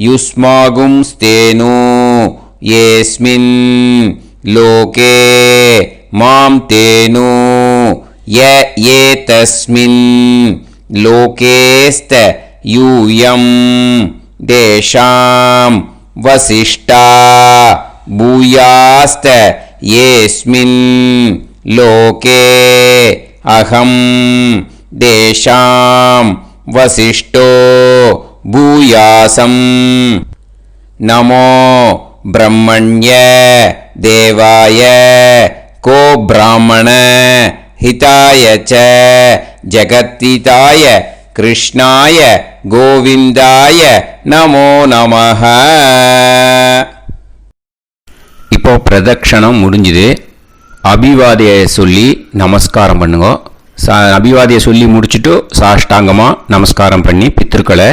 युष्मागुंस्तेनु येस्मिन् लोके मां तेनु य एतस्मिन् लोकेस्त यूयं देशां वसिष्ठा भूयास्त येस्मिन् लोके अहं देशां वसिष्ठो भूयासं नमो ब्रह्मण्य देवाय को ब्राह्मण हिताय च जगत्हिताय कृष्णाय गोविंदाय नमो नमः. இப்போ பிரதட்சணம் முடிஞ்சுது. அபிவாதியை சொல்லி நமஸ்காரம் பண்ணுங்க. அபிவாதியை சொல்லி முடிச்சுட்டு சாஷ்டாங்கமாக நமஸ்காரம் பண்ணி பித்திருக்களை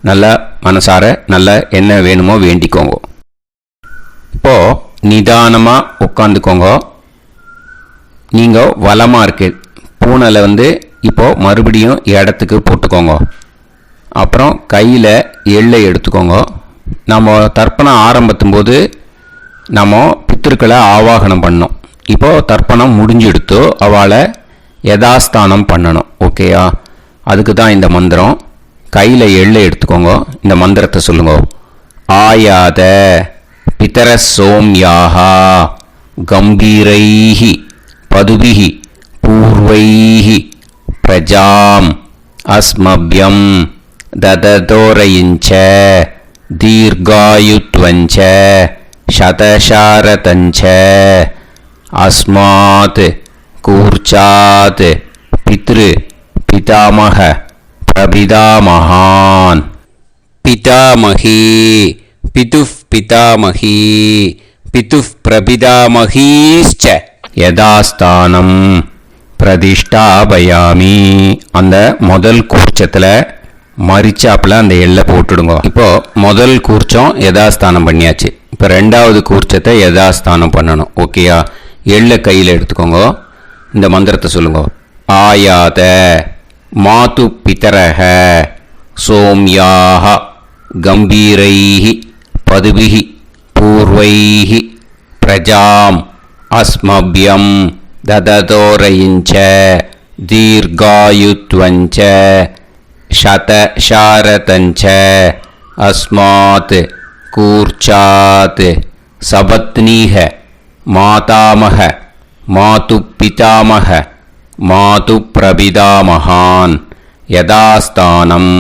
நல்லா மனசார நல்லா என்ன வேணுமோ வேண்டிக்கோங்க. இப்போது நிதானமாக உட்காந்துக்கோங்க. நீங்கள் வலமாக இருக்குது பூனையில் இப்போது மறுபடியும் இடத்துக்கு போட்டுக்கோங்க. அப்புறம் கையில் எள்ளை எடுத்துக்கோங்க. நம்ம தர்ப்பணம் ஆரம்பித்தும் போது நம்ம பித்திருக்களை ஆவாகனம் பண்ணோம். இப்போது தர்ப்பணம் முடிஞ்செடுத்து அவளை யதாஸ்தானம் பண்ணணும். ஓகேயா? அதுக்கு தான் இந்த மந்திரம். கையில் எள்ளை எடுத்துக்கோங்க. இந்த மந்திரத்தை சொல்லுங்க. ஆயாத பிதர சோம்யாஹா கம்பீரைஹி பதுபிஹி பூர்வைஹி பிரஜாம் அஸ்மப்யம் தததோரயிஞ்ச தீர்காயுத்வஞ்ச சதசாரதஞ்ச அஸ்மாத் கூர்ச்சாத் பித்ரு பிதாமக பிரபிதாமகான் பிதாமகி பிதுஃப் பிதாமகி பிதுஃப் பிரபிதாமகீஸ்ச யதாஸ்தானம் பிரதிஷ்டாபயாமி. அந்த முதல் கூர்ச்சத்தில் மரிச்சாப்பில் அந்த எள்ளை போட்டுடுங்க. இப்போது முதல் கூர்ச்சம் யதாஸ்தானம் பண்ணியாச்சு. இப்போ ரெண்டாவது கூர்ச்சத்தை யதாஸ்தானம் பண்ணணும். ஓகேயா? எள்ளை கையில் எடுத்துக்கோங்க. இந்த மந்திரத்தை சொல்லுங்க. ஆயாத மாது பிதரஹ சோம்யாக கம்பீரைஹி பதுபிஹி பூர்வைஹி பிரஜாம் அஸ்மப்யம் தததோரயிஞ்ச தீர்காயுத்வஞ்ச சதசாரதஞ்ச அஸ்மாத் கூர்ச்சாத் சபத்னீஹ மாதாமஹ மாது பிதாமஹ மாது பிரபிதாமகான் யதாஸ்தானம்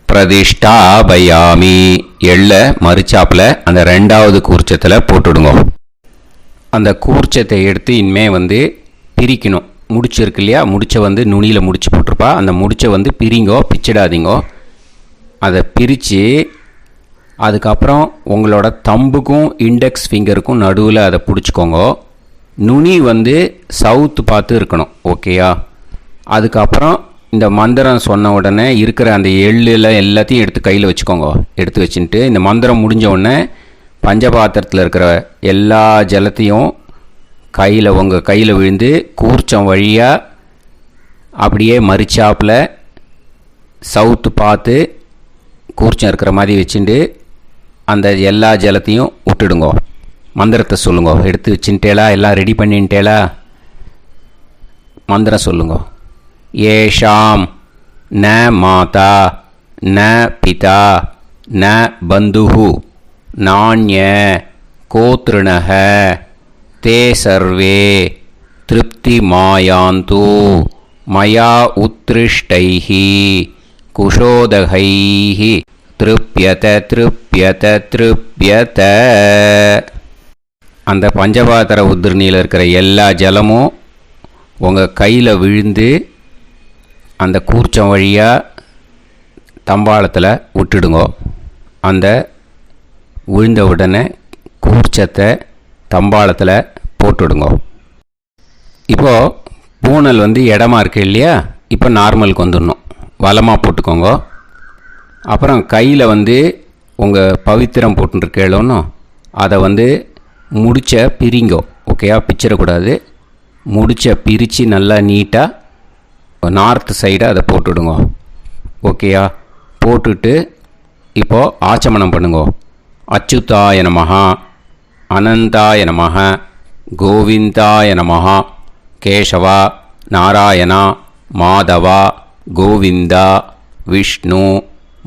பிரதிஷ்டாபயாமி. எள்ள மரிச்சாப்பில் அந்த ரெண்டாவது கூர்ச்சத்தில் போட்டுடுங்க. அந்த கூர்ச்சத்தை எடுத்து இனிமே பிரிக்கணும். முடிச்சிருக்கு இல்லையா? முடிச்சை நுனியில் முடிச்சு போட்டிருப்பா. அந்த முடிச்சை பிரிங்கோ, பிச்சிடாதீங்கோ. அதை பிரித்து அதுக்கப்புறம் உங்களோட தம்புக்கும் இண்டெக்ஸ் ஃபிங்கருக்கும் நடுவில் அதை பிடிச்சிக்கோங்க. நுனி சவுத்து பார்த்து இருக்கணும். ஓகேயா? அதுக்கப்புறம் இந்த மந்திரம் சொன்ன உடனே இருக்கிற அந்த எள்ளில் எல்லாத்தையும் எடுத்து கையில் வச்சுக்கோங்க. எடுத்து வச்சுட்டு இந்த மந்திரம் முடிஞ்ச உடனே பஞ்சபாத்திரத்தில் இருக்கிற எல்லா ஜலத்தையும் உங்கள் கையில் விழுந்து கூர்ச்சம் வழியாக அப்படியே மரிச்சாப்பில் சவுத்து பார்த்து கூர்ச்சம் இருக்கிற மாதிரி வச்சுட்டு அந்த எல்லா ஜலத்தையும் விட்டுடுங்க. மந்திரத்தை சொல்லுங்க. எடுத்து வச்சுட்டேலா? எல்லாம் ரெடி பண்ணிட்டேலா? மந்திரம் சொல்லுங்க. ஏஷாம் ந மாதா ந பிதா ந பந்துஹு நாண்ய கோத்ருணஹ தே சர்வே திருப்தி மாயாந்து மயா உத்ருஷ்டைஹி குஷோதகைஹி திருப்யத திருப்யத திருப்யத. அந்த பஞ்சபாத்திர உதிர்ணியில் இருக்கிற எல்லா ஜலமும் உங்கள் கையில் விழுந்து அந்த கூர்ச்சம் வழியாக தம்பாளத்தில் விட்டுடுங்க. அந்த விழுந்த உடனே கூர்ச்சத்தை தம்பாளத்தில் போட்டுடுங்க. இப்போது பூனல் இடமா இருக்கு இல்லையா, இப்போ நார்மலுக்கு வந்துடணும். வலமாக போட்டுக்கோங்க. அப்புறம் கையில் உங்கள் பவித்திரம் போட்டுருக்கேளோன்னு அதை முடிச்ச பிரிங்கோ. ஓகேயா, பிச்சிடக்கூடாது. முடிச்ச பிரித்து நல்லா நீட்டாக நார்த் சைடை அதை போட்டுடுங்க. ஓகேயா, போட்டுட்டு இப்போது ஆச்சமனம் பண்ணுங்க. அச்சுதாய நமஹ, அனந்தாய நமஹ, கோவிந்தாய நமஹ, கேசவா, நாராயணா, மாதவா, கோவிந்தா, விஷ்ணு,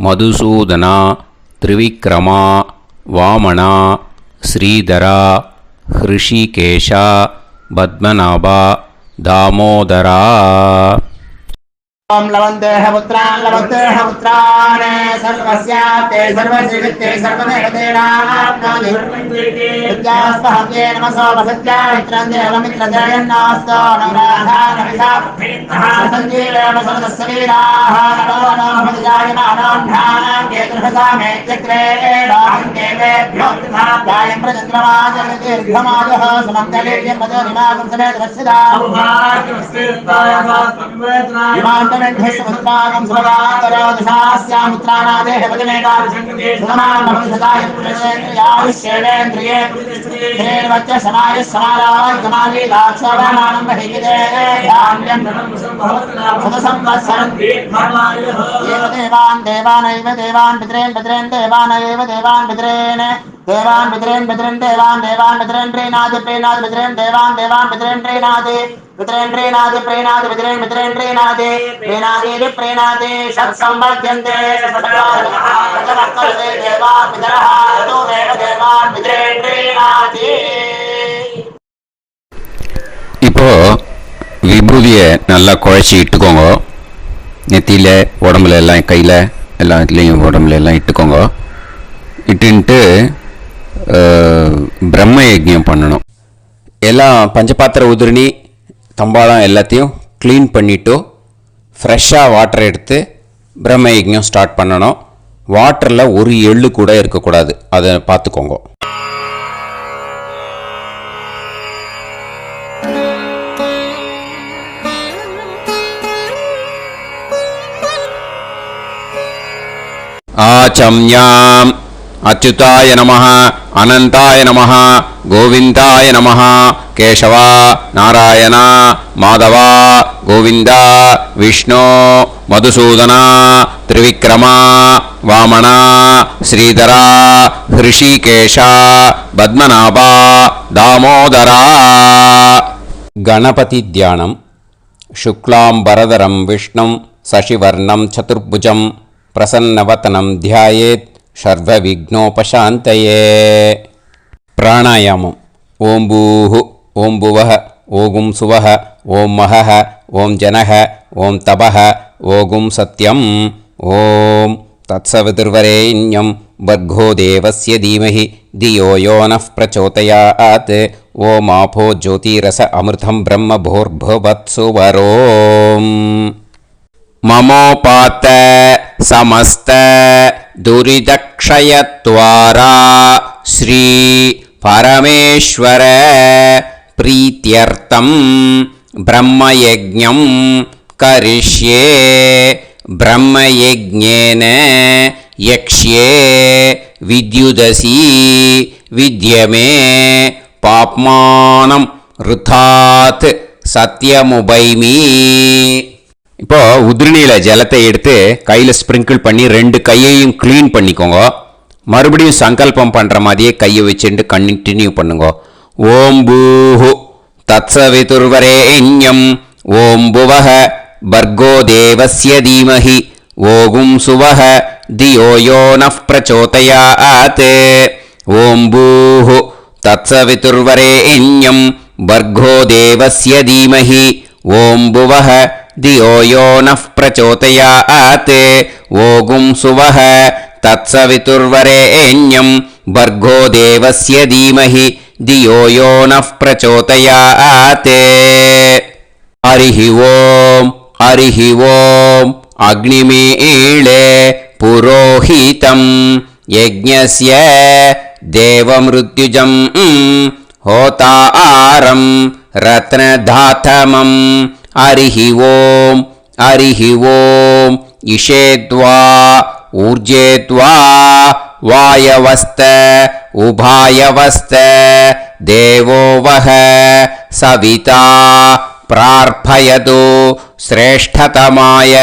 மதுசூதனா, திரிவிக்ரமா, வாமனா, ஸ்ரீதரா, ஹிருஷிகேஷா, பத்மநாபா, தாமோதரா. ओम लवन्तेह पुत्रान् सर्वस्याते सर्वश्रीवित्ते सर्वदेवतेनाप्नोति विद्यास्पहव्ये नमसो वसत्या मित्रं देवमित्रजयन्नास्तो नवराधानविषा सञ्जीवेम सर्वस्वीराः नमो नमः जायमानां केतुर्भसामे चक्रे राहं देवेभ्यो गायं प्रचन्द्रमाजगदीर्घमाजः समङ्गलेयं पदोनिमागं समेत वत्सदा समुद्रागं सुभगान्तरादशास्यामुत्रानादेह वदनेकाभिसङ्गते समानमभिसदाय पुरुषेन्द्रियाविश्येन्द्रिये देवच्च समाय समाराय कमाली दाक्षावानानं महिगिते धान्यं सदसंवत्सरं एव देवान् देवान् पितॄन् देवानैव देवान् पितॄन् देवान् पितॄन् देवान् पितॄन् प्रीणाति पितॄन् देवान् पितॄन् प्रीणाति प्रीणाति पितॄन् प्रीणाति प्रीणाति षट्संवर्ध्यन्ते देवा पितरः ततोमेव देवान् पितॄन् प्रीणाति. இப்போ விபூதியை நல்லா குழச்சி இட்டுக்கோங்க. நெத்தியில், உடம்புல எல்லாம், கையில் எல்லா இதுலேயும் உடம்புல எல்லாம் இட்டுக்கோங்க. இட்டுன்ட்டு பிரம்ம யஜ்ஞம் பண்ணணும். எல்லாம் பஞ்சபாத்திர உதிரணி தம்பாளம் எல்லாத்தையும் க்ளீன் பண்ணிவிட்டு ஃப்ரெஷ்ஷாக வாட்டர் எடுத்து பிரம்ம யஜ்ஞம் ஸ்டார்ட் பண்ணணும். வாட்டரில் ஒரு எள்ளு கூட இருக்கக்கூடாது, அதை பார்த்துக்கோங்க. ஆச்சம்யாம் அச்சுதாய நமஹ, அனந்தாய நமஹ, கோவிந்தாய நமஹ, கேசவா, நாராயணா, மாதவா, கோவிந்தா, விஷ்ணு, மதுசூதனா, திரிவிக்ரமா, வாமனா, ஸ்ரீதரா, ஹிருஷிகேஷா, பத்மநாபா, தாமோதரா. கணபதி தியானம். சுக்லாம்பரதரம் விஷ்ணும் சசிவர்ணம் சதுர்புஜம் பிரசன்னவதனம் தியாயேத் சர்வவிக்னோபசாந்தயே. பிராணாயாமம். ஓம் பூஹு, ஓம் புவஹ, ஓகும் சுவஹ, ஓம் மஹஹ, ஓம் ஜனஹ, ஓம் தபஹ, ஓகும் சத்யம். ஓம் தத்சவிதுர்வரேண்யம் பர்கோ தேவஸ்ய தீமஹி தியோ யோ நः பிரச்சோதயாத். ஓம் ஆபோ ஜோதிரஸ அமிர்தம் பிரம்ம भूर्भुवत्सुवरोम्. ममोपात समस्त दुरिदक्षयत्वारा श्री परमेश्वर प्रीत्यर्थं ब्रह्मयज्ञं करिष्ये. ब्रह्मयज्ञेन यक्ष्ये विद्युदसि विद्यमे पाप्मानं ऋथात् सत्यमुपैमि. இப்போ உதிரணியில் ஜலத்தை எடுத்து கையில் ஸ்ப்ரிங்கிள் பண்ணி 2 கையையும் க்ளீன் பண்ணிக்கோங்க. மறுபடியும் சங்கல்பம் பண்ணுற மாதிரியே கையை வச்சுட்டு கண்டினியூ பண்ணுங்க. ஓம் பூஹு தத்சவிதுர்வரேண்யம் ஓம் புவஹ பர்கோ தேவஸ்ய தீமஹி ஓகும் சுவஹ தியோ யோ நः பிரச்சோதயாத். ஓம் பூஹு தத்சவிதுர்வரேண்யம் பர்கோ தேவஸ்ய தீமஹி ஓம் புவஹ தியோ யோ நः பிரச்சோதயாத். ஓகும் சுவஹ தத்சவிதுர்வரேண்யம் பர்கோ தேவஸ்ய தீமஹி தியோ யோ நः பிரச்சோதயாத். हरिः ओम् हरिः ओम् अग्निमीळे पुरोहितं यज्ञस्य देवमृत्युजं होतारं रत्नधातमं हरिः ओम् हरिः ओम् इषेत्वा ऊर्जेत्वा वायवस्त उभायवस्त देवो वः सविता प्रार्थयतु श्रेष्ठतमाय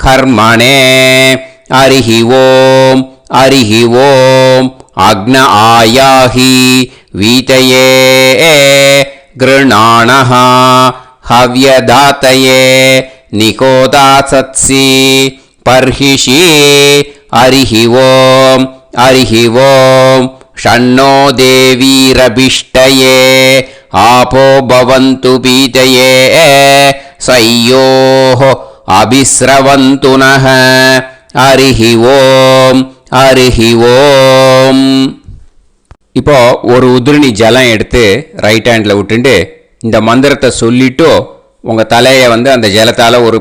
कर्मणे हरिः ओम् हरिः ओम् अग्न आयाहि वीतये गृणाणः हव्यदातये निकोदासत्सि पर्हिषि हरिः ओम् हरिः ओम् षण्णो देवीरभिष्टये आपो भवन्तु पीतये सय्योः अभिस्रवन्तु नः हरिः ओम् हरिः ओम् இப்போ ஒரு உதிரணி ஜலம் எடுத்து ரைட் ஹேண்டில் விட்டுண்டு இந்த மந்திரத்தை சொல்லிட்டு உங்கள் தலையை வந்து அந்த ஜலத்தால் ஒரு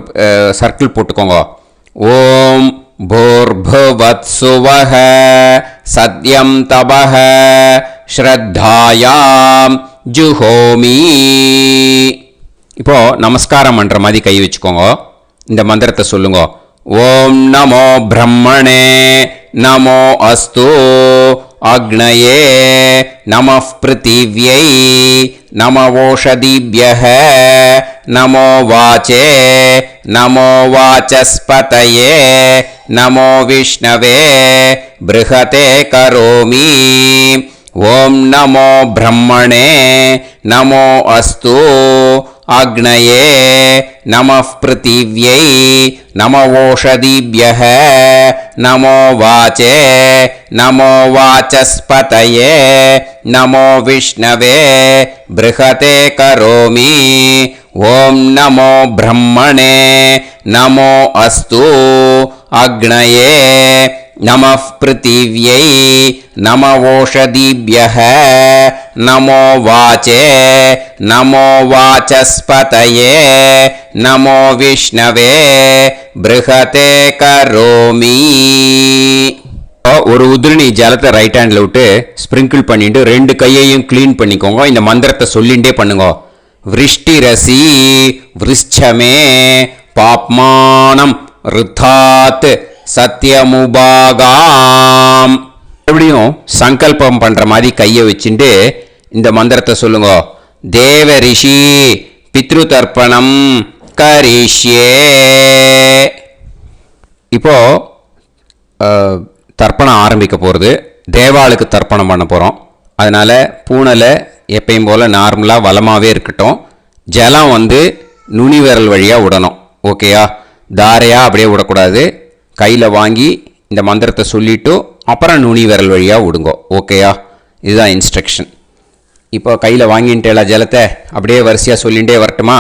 சர்க்கிள் போட்டுக்கோங்க. ஓம் भूर्भुवत्सुवः सत्यं तपः ஸ்ரத்தாயாம் ஜுஹோமி. இப்போ நமஸ்காரம் பண்ணுற மாதிரி கை வச்சுக்கோங்க. இந்த மந்திரத்தை சொல்லுங்க. ஓம் நமோ பிரம்மணே நமோ அஸ்து அக்னயே நமः பிருத்திவ்யை நமவோஷதிभ्यः நமோ வாச்சே நமோ வாசஸ்பதயே நமோ விஷ்ணவே ப்ருஹதே கரோமி. ஓம் நமோ பிரம்மணே நமோ அஸ்து அக்னயே நமः பிருத்திவ்யை நமவோஷதிभ्यः நமோ வாச்சே நமோ வாசஸ்பதயே நமோ விஷ்ணவே ப்ருஹதே கரோமி. ஓம் நமோ பிரம்மணே நமோ அஸ்து அக்னயே நமः பிருத்திவ்யை நமவோஷதிभ्यः நமோ வாச்சே நமோ வாசஸ்பதயே நமோ விஷ்ணவே ப்ருஹதே கரோமி. ஒரு உதிரணி ஜலத்தை ரைட் ஹேண்டில் விட்டு ஸ்ப்ரிங்கிள் பண்ணிட்டு ரெண்டு கையையும் க்ளீன் பண்ணிக்கோங்க. இந்த மந்திரத்தை சொல்லிகிட்டே பண்ணுங்க. விருஷ்டிரசி விருஷ்சமே பாப்மானம் ருத்தாத் சத்யமுபாகாம். எப்படியும் சங்கல்பம் பண்ற மாதிரி கையை வச்சுட்டு இந்த மந்திரத்தை சொல்லுங்க. தேவ ரிஷி பித்ரு தர்ப்பணம் கரிஷ்யே. இப்போ தர்ப்பணம் ஆரம்பிக்க போகிறது. தேவாளுக்கு தர்ப்பணம் பண்ண போகிறோம். அதனால் பூனலை எப்பயும் போல் நார்மலாக வளமாகவே இருக்கட்டும். ஜலம் வந்து நுனி விரல் வழியாக விடணும். ஓகேயா? தாரையாக அப்படியே விடக்கூடாது. கையில் வாங்கி இந்த மந்திரத்தை சொல்லிவிட்டு அப்புறம் நுனி விரல் வழியாக விடுங்க. ஓகேயா? இதுதான் இன்ஸ்ட்ரக்ஷன். இப்போ கையில் வாங்கிட்டேல ஜலத்தை அப்படியே வரிசையாக சொல்லிகிட்டே வரட்டுமா?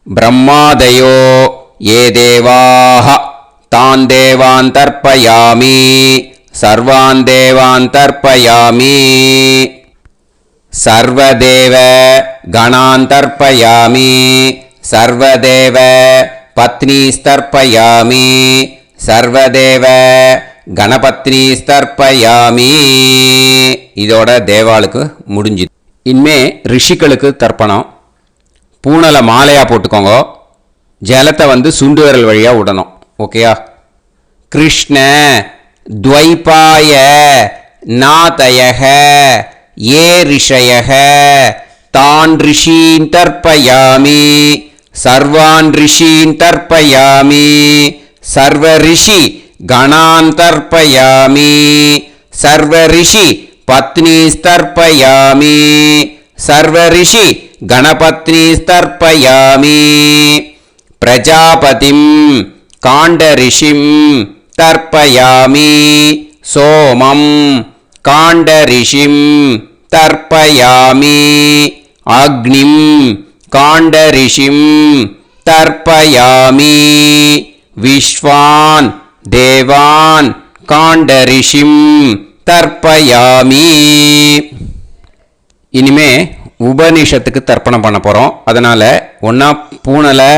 பிரம்மாதயோ ஏ தேவாஹ தான் தேவான் தர்ப்பயாமி சர்வான் தேவான் தர்ப்பயாமி சர்வதேவ கணான் தர்ப்பயாமி சர்வதேவ பத்னீஸ்தர்ப்பயாமி சர்வதேவ கணபத்னீஸ்தர்ப்பயாமி. இதோட தேவாளுக்கு முடிஞ்சுது. இனிமே ரிஷிகளுக்கு தர்ப்பணம். பூனலை மாலையாக போட்டுக்கோங்க. ஜலத்தை வந்து சுண்டு விரல் வழியாக விடணும். ஓகேயா? கிருஷ்ண துவைபாய நாதயக ஏ ரிஷயக தான் ரிஷீன் தர்ப்பயாமி சர்வான் ரிஷீன் தர்ப்பயாமி சர்வ ரிஷி கணான் தர்ப்பயாமி சர்வ ரிஷி பத்னீஸ்தர்ப்பயாமி சர்வ ரிஷி கணபத்னீஸ்தர்ப்பயாமி பிரஜாபதிம் காண்டரிஷிம் தர்ப்பயாமி சோமம் காண்டரிஷிம் தர்ப்பயாமி அக்னிம் காண்டரிஷிம் தர்ப்பயாமி விஸ்வான் தேவான் காண்டரிஷிம் தர்ப்பயாமி. இனிமே உபனிஷத்துக்கு தர்ப்பணம் பண்ண போகிறோம். அதனால் ஒன்றா பூனலை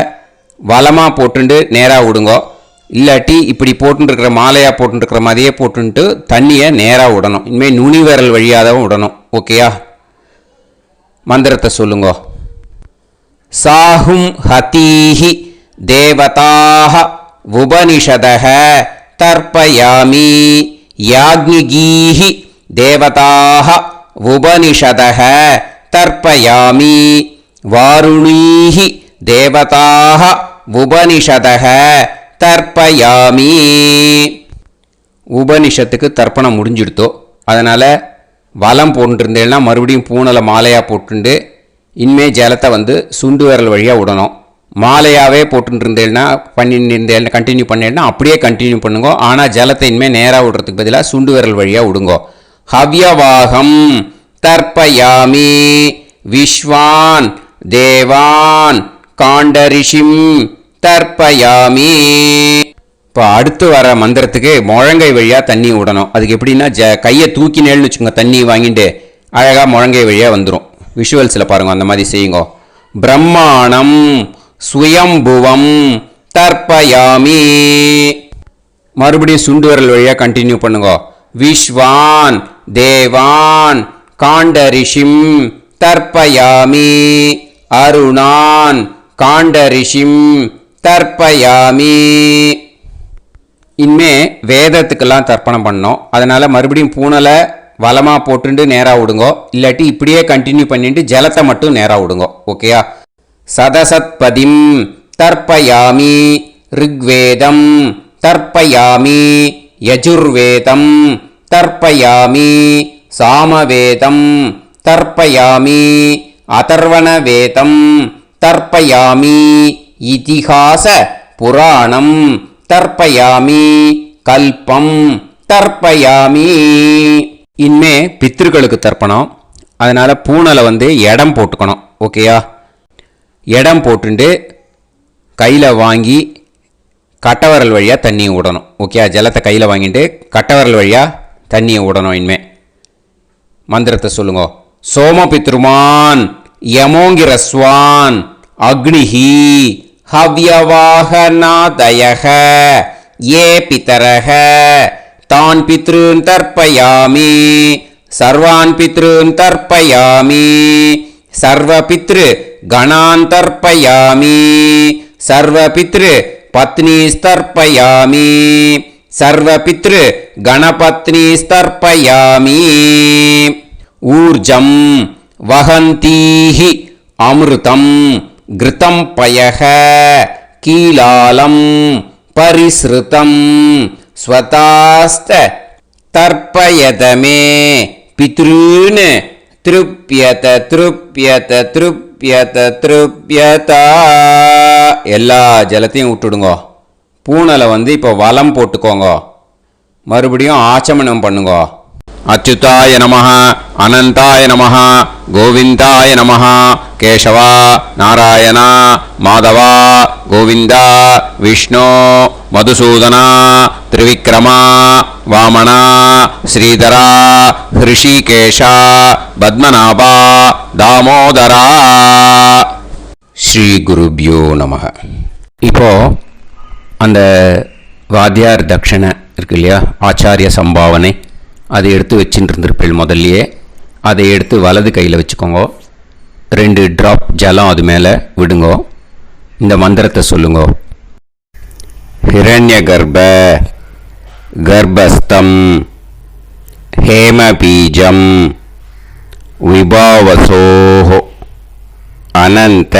வலமாக போட்டுண்டு நேராக விடுங்கோ, இல்லாட்டி இப்படி போட்டுருக்கிற மாலையாக போட்டுருக்கிற மாதிரியே போட்டுன்ட்டு தண்ணியை நேராக விடணும். இனிமேல் நுனி விரல் வழியாக தான் விடணும். ஓகேயா? மந்திரத்தை சொல்லுங்கோ. சாஹும் ஹதீஹி தேவதாக உபனிஷதஹ தர்ப்பயாமி யாக்ஞிகீஹி தேவதாக உபனிஷதஹ தர்ப்பயாமி வாருணீஹி தேவதாக உபனிஷதஹ தர்ப்பயாமி. உபனிஷத்துக்கு தர்ப்பணம் முடிஞ்சிடுத்தோ, அதனால் வலம் போட்டுருந்தேன்னா மறுபடியும் பூனலை மாலையாக போட்டுண்டு இனிமே ஜலத்தை சுண்டு விரல் வழியாக விடணும். மாலையாகவே போட்டுருந்தேன்னா பண்ணிருந்தேன் கண்டினியூ பண்ணேன்னா அப்படியே கண்டினியூ பண்ணுங்க. ஆனால் ஜலத்தை இனிமேல் நேராக விடுறதுக்கு பதிலாக சுண்டு விரல் வழியாக விடுங்கோ. ஹவ்யவாகம் தர்ப்பயாமி விஸ்வான் தேவான் காண்டரிஷிம் தர்ப்பயாமி. இப்போ அடுத்து வர மந்திரத்துக்கு முழங்கை வழியாக தண்ணி விடணும். அதுக்கு எப்படின்னா கையை தூக்கினேன்னு வச்சுக்கோங்க, தண்ணி வாங்கிட்டு அழகாக முழங்கை வழியாக வந்துடும். விஷுவல்ஸில் பாருங்க, அந்த மாதிரி செய்யுங்க. பிரம்மாணம் சுயம்புவம் தர்ப்பயாமி. மறுபடியும் சுண்டு விரல் வழியாக கண்டினியூ பண்ணுங்க. விஸ்வான் தேவான் காண்டரிஷிம் தர்ப்பயாமி அருணான் காண்டரிஷிம் தர்ப்பயாமி. இனிமே வேதத்துக்கெல்லாம் தர்ப்பணம் பண்ணோம். அதனால் மறுபடியும் பூனலை வலமாக போட்டுட்டு நேராக விடுங்கோ, இல்லாட்டி இப்படியே கண்டினியூ பண்ணிட்டு ஜலத்தை மட்டும் நேராக விடுங்கோ. ஓகேயா? சதசத்பதிம் தர்ப்பயாமி ரிக்வேதம் தர்ப்பயாமி யஜுர்வேதம் தர்ப்பயாமி சாமவேதம் தர்ப்பயாமி அதர்வணவேதம் தர்ப்பயாமி இதிஹாச புராணம் தர்ப்பயாமி கல்பம் தர்ப்பயாமி. இனிமே பித்ருக்களுக்கு தர்ப்பணம். அதனால் பூனலை இடம் போட்டுக்கணும். ஓகேயா? இடம் போட்டுண்டு கையில் வாங்கி கட்டவரல் வழியாக தண்ணியை விடணும். ஓகேயா? ஜலத்தை கையில் வாங்கிட்டு கட்டவரல் வழியாக தண்ணியை விடணும். இனிமே மந்திரத்தை சொல்லுங்க. சோமபித்ருமான் யமோங்கிரஸ்வான் அக்னிஹி ஹவ்யவாகநாதயஹ ஏ பிதரஹ தான் பித்ருன் தர்ப்பயாமி சர்வான் பித்ருன் தர்ப்பயாமி சர்வ பித்ரு கணான் தர்ப்பயாமி சர்வ பித்ரு பத்னிஸ்தர்ப்பயாமி சர்வ பித்ரு கணபத்னிஸ்தர்ப்பயாமி. ஊர்ஜம் வஹந்தீஹி அமிர்தம் கிருதம் பயஹ கீலாலம் பரிஸ்ருதம் ஸ்வதாஸ்த தர்ப்பயதமே பித்ருன் திருப்யத திருப்யத திருப்யத திருப்யதா. எல்லா ஜலத்தையும் விட்டுடுங்க. பூனலை இப்போ வலம் போட்டுக்கோங்க. மறுபடியும் ஆச்சமனம் பண்ணுங்க. அச்சுதாய நமஹ அனந்தாய நமஹ கோவிந்தாய நமஹ கேசவா நாராயண மாதவா கோவிந்தா விஷ்ணு மதுசூதனா திரிவிக்ரமா வாமனா ஸ்ரீதரா ஹிருஷிகேஷா பத்மநாபா தாமோதரா. ஸ்ரீ குருப்யோ நமஹ. இப்போ அந்த வாத்தியார் தட்சணை இருக்கு இல்லையா, ஆச்சாரிய சம்பாவனை, அதை எடுத்து வச்சுட்டு இருந்திருப்பேன் முதல்லையே. அதை எடுத்து வலது கையில் வச்சுக்கோங்க. 2 ட்ராப் ஜலம் அது மேலே விடுங்கோ. இந்த மந்திரத்தை சொல்லுங்க. ஹிரண்ய கர்ப்ப கர்ப்பஸ்தம் ஹேமபீஜம் விபாவசோஹோ அனந்த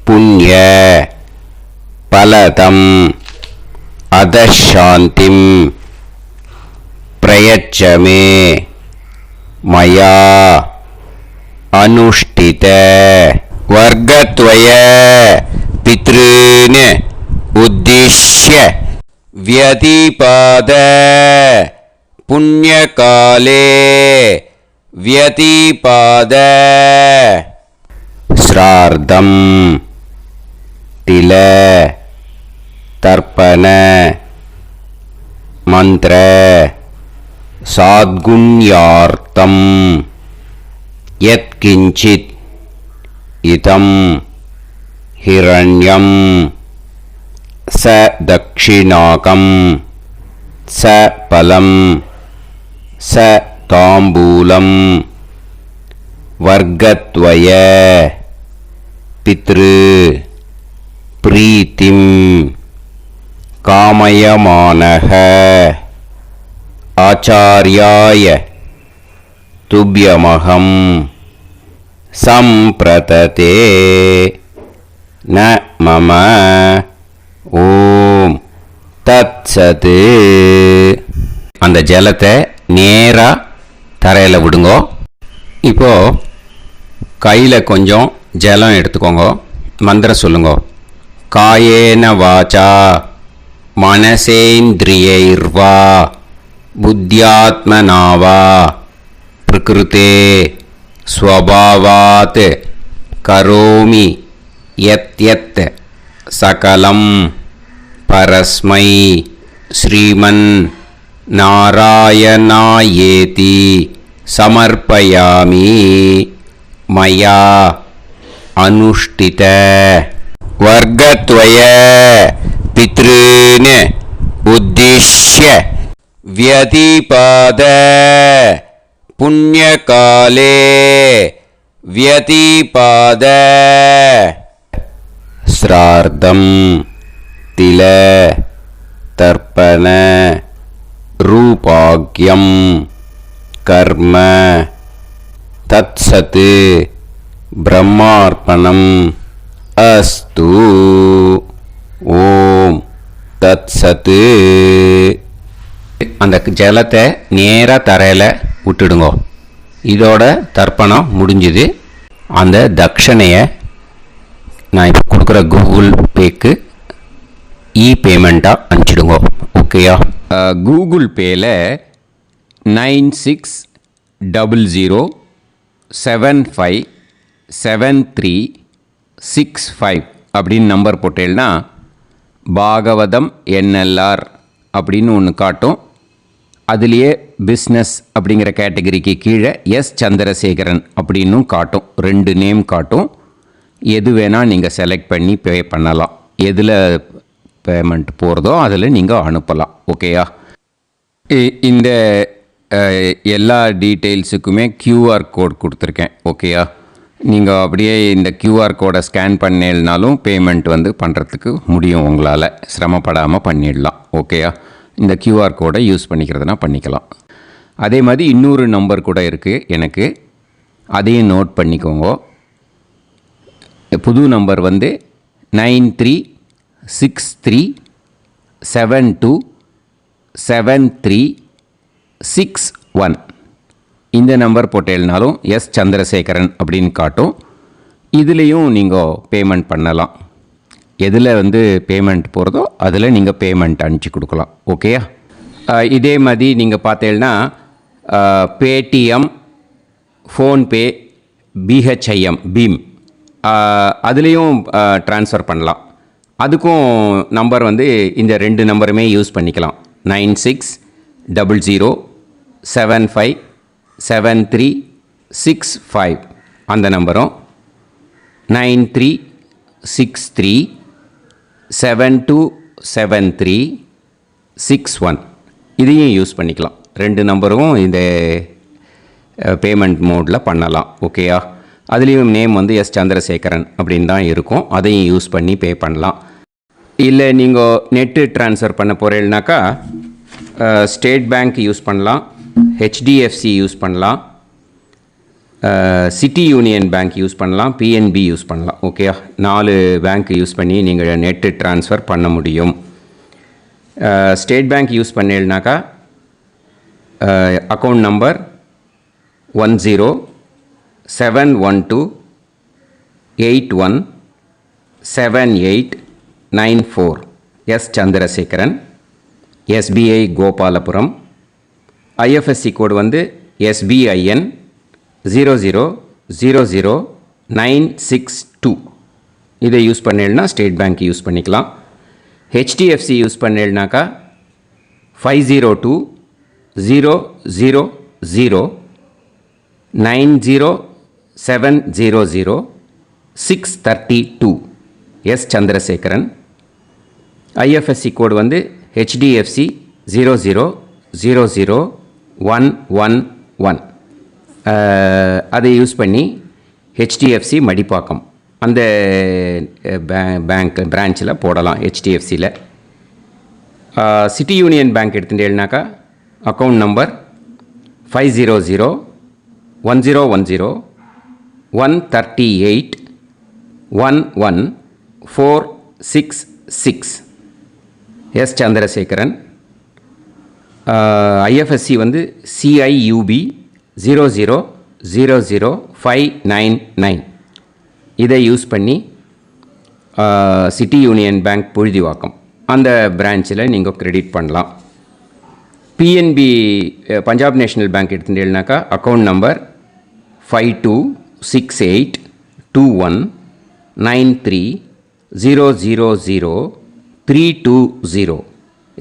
புண்ணிய பலதம் அதசாந்திம் பிரயச்சமே மயா அனுஷ்டித வர்க்கத்வய பித்ருன் உத்திஷ்ய வியதிபாத புண்ணியகாலே வியதிபாத ஸ்ரார்த்தம் தில தர்ப்பண மந்திர சாத்குண்யார்த்தம் யத்கிஞ்சித் இதம் ஹிரண்யம் ச தக்ஷிணாகம் ச பலம் ச தாம்பூலம் வர்க்கத்வய பித்ரு பிரீத்திம் காமயமானஹ ஆச்சார்யாய துப்யமகம் சம்பிரததே ந மம ஓம் தத்சத். அந்த ஜலத்தை நேராக தரையில் விடுங்கோ. இப்போது கையில் கொஞ்சம் ஜலம் எடுத்துக்கோங்க. மந்திரம் சொல்லுங்க. காயேன வாச்சா மனசேந்திரியைர்வா புத்தியாத்மனாவா பிரகிருதே ஸ்வபாவாத் கரோமி யத் யத் சகலம் பரஸ்மை ஸ்ரீமன் நாராயணாயேதி சமர்ப்பயாமி மயா அனுஷ்டித வர்க்கத்வய பித்ருன் உத்திஷ்ய வியதிபாத புண்ணியகாலே வியதிபாத ஸ்ரார்த்தம் தில தர்ப்பண ரூபாக்யம் கர்ம தத்சத் பிரம்மார்ப்பணம் அஸ்து. ஓம் தத்சத். அந்த ஜலத்தை நேராக தரையில் விட்டுடுங்க. இதோட தர்ப்பணம் முடிஞ்சுது. அந்த தட்சணையை நான் இப்போ கொடுக்குற கூகுள் பேக்கு பேமெண்ட்டாக அனுப்பிச்சிடுங்க. ஓகேயா? கூகுள் பேயில் 9600757365 அப்படின்னு நம்பர் போட்டேன்னா பாகவதம் என்எல்ஆர் அப்படின்னு ஒன்று காட்டும். அதுலேயே பிஸ்னஸ் அப்படிங்கிற கேட்டகரிக்கு கீழே எஸ் சந்திரசேகரன் அப்படின்னும் காட்டும். 2 நேம் காட்டும். எது வேணால் நீங்கள் செலக்ட் பண்ணி பே பண்ணலாம். எதில் பேமெண்ட் போகிறதோ அதில் நீங்கள் அனுப்பலாம். ஓகேயா? இந்த எல்லா டீட்டெயில்ஸுக்குமே கியூஆர் கோட் கொடுத்துருக்கேன். ஓகேயா? நீங்கள் அப்படியே இந்த கியூஆர் கோடை ஸ்கேன் பண்ணினாலும் பேமெண்ட் பண்ணுறதுக்கு முடியும். உங்களால் சிரமப்படாமல் பண்ணிடலாம். ஓகேயா? இந்த கியூஆர் கோடை யூஸ் பண்ணிக்கிறதுனா பண்ணிக்கலாம். அதே மாதிரி இன்னொரு நம்பர் கூட இருக்குது எனக்கு. அதையும் நோட் பண்ணிக்கோங்க. புது நம்பர் 9363727361. இந்த நம்பர் போட்டேல்னாலும் எஸ் சந்திரசேகரன் அப்படின்னு காட்டும். இதுலேயும் நீங்கள் பேமெண்ட் பண்ணலாம். எதில் பேமெண்ட் போகிறதோ அதில் நீங்கள் பேமெண்ட் அனுப்பிச்சி கொடுக்கலாம். ஓகேயா? இதே மாதிரி நீங்கள் பார்த்தேன்னா பேடிஎம், ஃபோன்பே, பிஹெச்ஐஎம் பீம் அதுலேயும் ட்ரான்ஸ்ஃபர் பண்ணலாம். அதுக்கும் நம்பர் இந்த 2 நம்பருமே யூஸ் பண்ணிக்கலாம். 9600757365 அந்த நம்பரும் 9363727361 இதையும் யூஸ் பண்ணிக்கலாம். 2 நம்பரும் இந்த பேமெண்ட் மோடில் பண்ணலாம். ஓகேயா? அதுலேயும் நேம் எஸ் சந்திரசேகரன் அப்படின்னு தான் இருக்கும். அதையும் யூஸ் பண்ணி பே பண்ணலாம். இல்லை நீங்கள் நெட்டு ட்ரான்ஸ்ஃபர் பண்ண போகிறீங்கனாக்கா ஸ்டேட் பேங்க் யூஸ் பண்ணலாம், ஹெச்டிஎஃப்சி யூஸ் பண்ணலாம், சிட்டி யூனியன் பேங்க் யூஸ் பண்ணலாம், பிஎன்பி யூஸ் பண்ணலாம். ஓகேயா? 4 பேங்க் யூஸ் பண்ணி நீங்கள் நெட்டு ட்ரான்ஸ்ஃபர் பண்ண முடியும். ஸ்டேட் பேங்க் யூஸ் பண்ணீங்கனாக்கா account number 1071281789 S Chandrasekaran, SBI Gopalapuram. IFSC code SBIN 0000962. இதை யூஸ் பண்ணீங்கன்னா ஸ்டேட் பேங்க் யூஸ் பண்ணிக்கலாம். ஹெச்டிஎஃப்சி யூஸ் பண்ணீங்கனாக்கா 50200090 700-632 எஸ் சந்திரசேகரன். ஐஎஃப்எஸ்சி கோடு வந்து HDFC 000111. அதை யூஸ் பண்ணி HDFC மடிப்பாக்கம் அந்த பேங்க் பிரான்ச்சில் போடலாம். HDFCயில் சிட்டி யூனியன் பேங்க் எடுத்துட்டேன்னாக்கா account number 500-1010-138-11466 S Chandrasekaran. IFSC வந்து CIUB 000599. இதை யூஸ் பண்ணி சிட்டி யூனியன் பேங்க் புழுதிவாக்கம் அந்த பிரான்ச்சில் நீங்கள் கிரெடிட் பண்ணலாம். PNB பஞ்சாப் நேஷ்னல் பேங்க் எடுத்துட்டேன்னாக்கா account number 52682193000320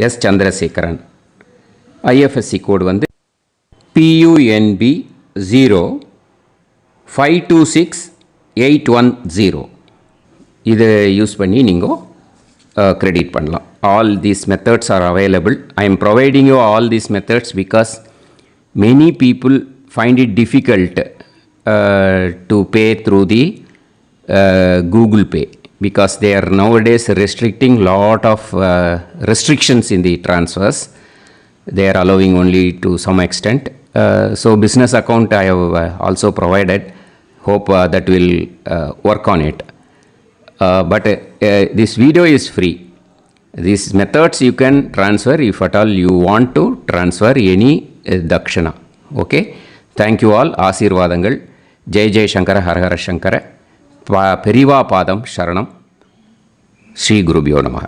S Chandrasekaran. IFSC code வந்து PUNB 0526810. இதை யூஸ் பண்ணி நீங்கள் credit பண்ணலாம். All these methods are available. I am providing you all these methods because many people find it difficult to pay through the Google Pay because they are nowadays restricting lot of restrictions in the transfers. They are allowing only to some extent. So business account I have also provided. Hope that will work on it. But this video is free. These methods you can transfer if at all you want to transfer any dakshana. Okay. Thank you all. ஆசீர்வாதங்கள். ஜெய் ஜெய் சங்கர ஹரஹர சங்கர. பெரிவா பாதம் சரணம். ஸ்ரீ குருபியோ நமஹ.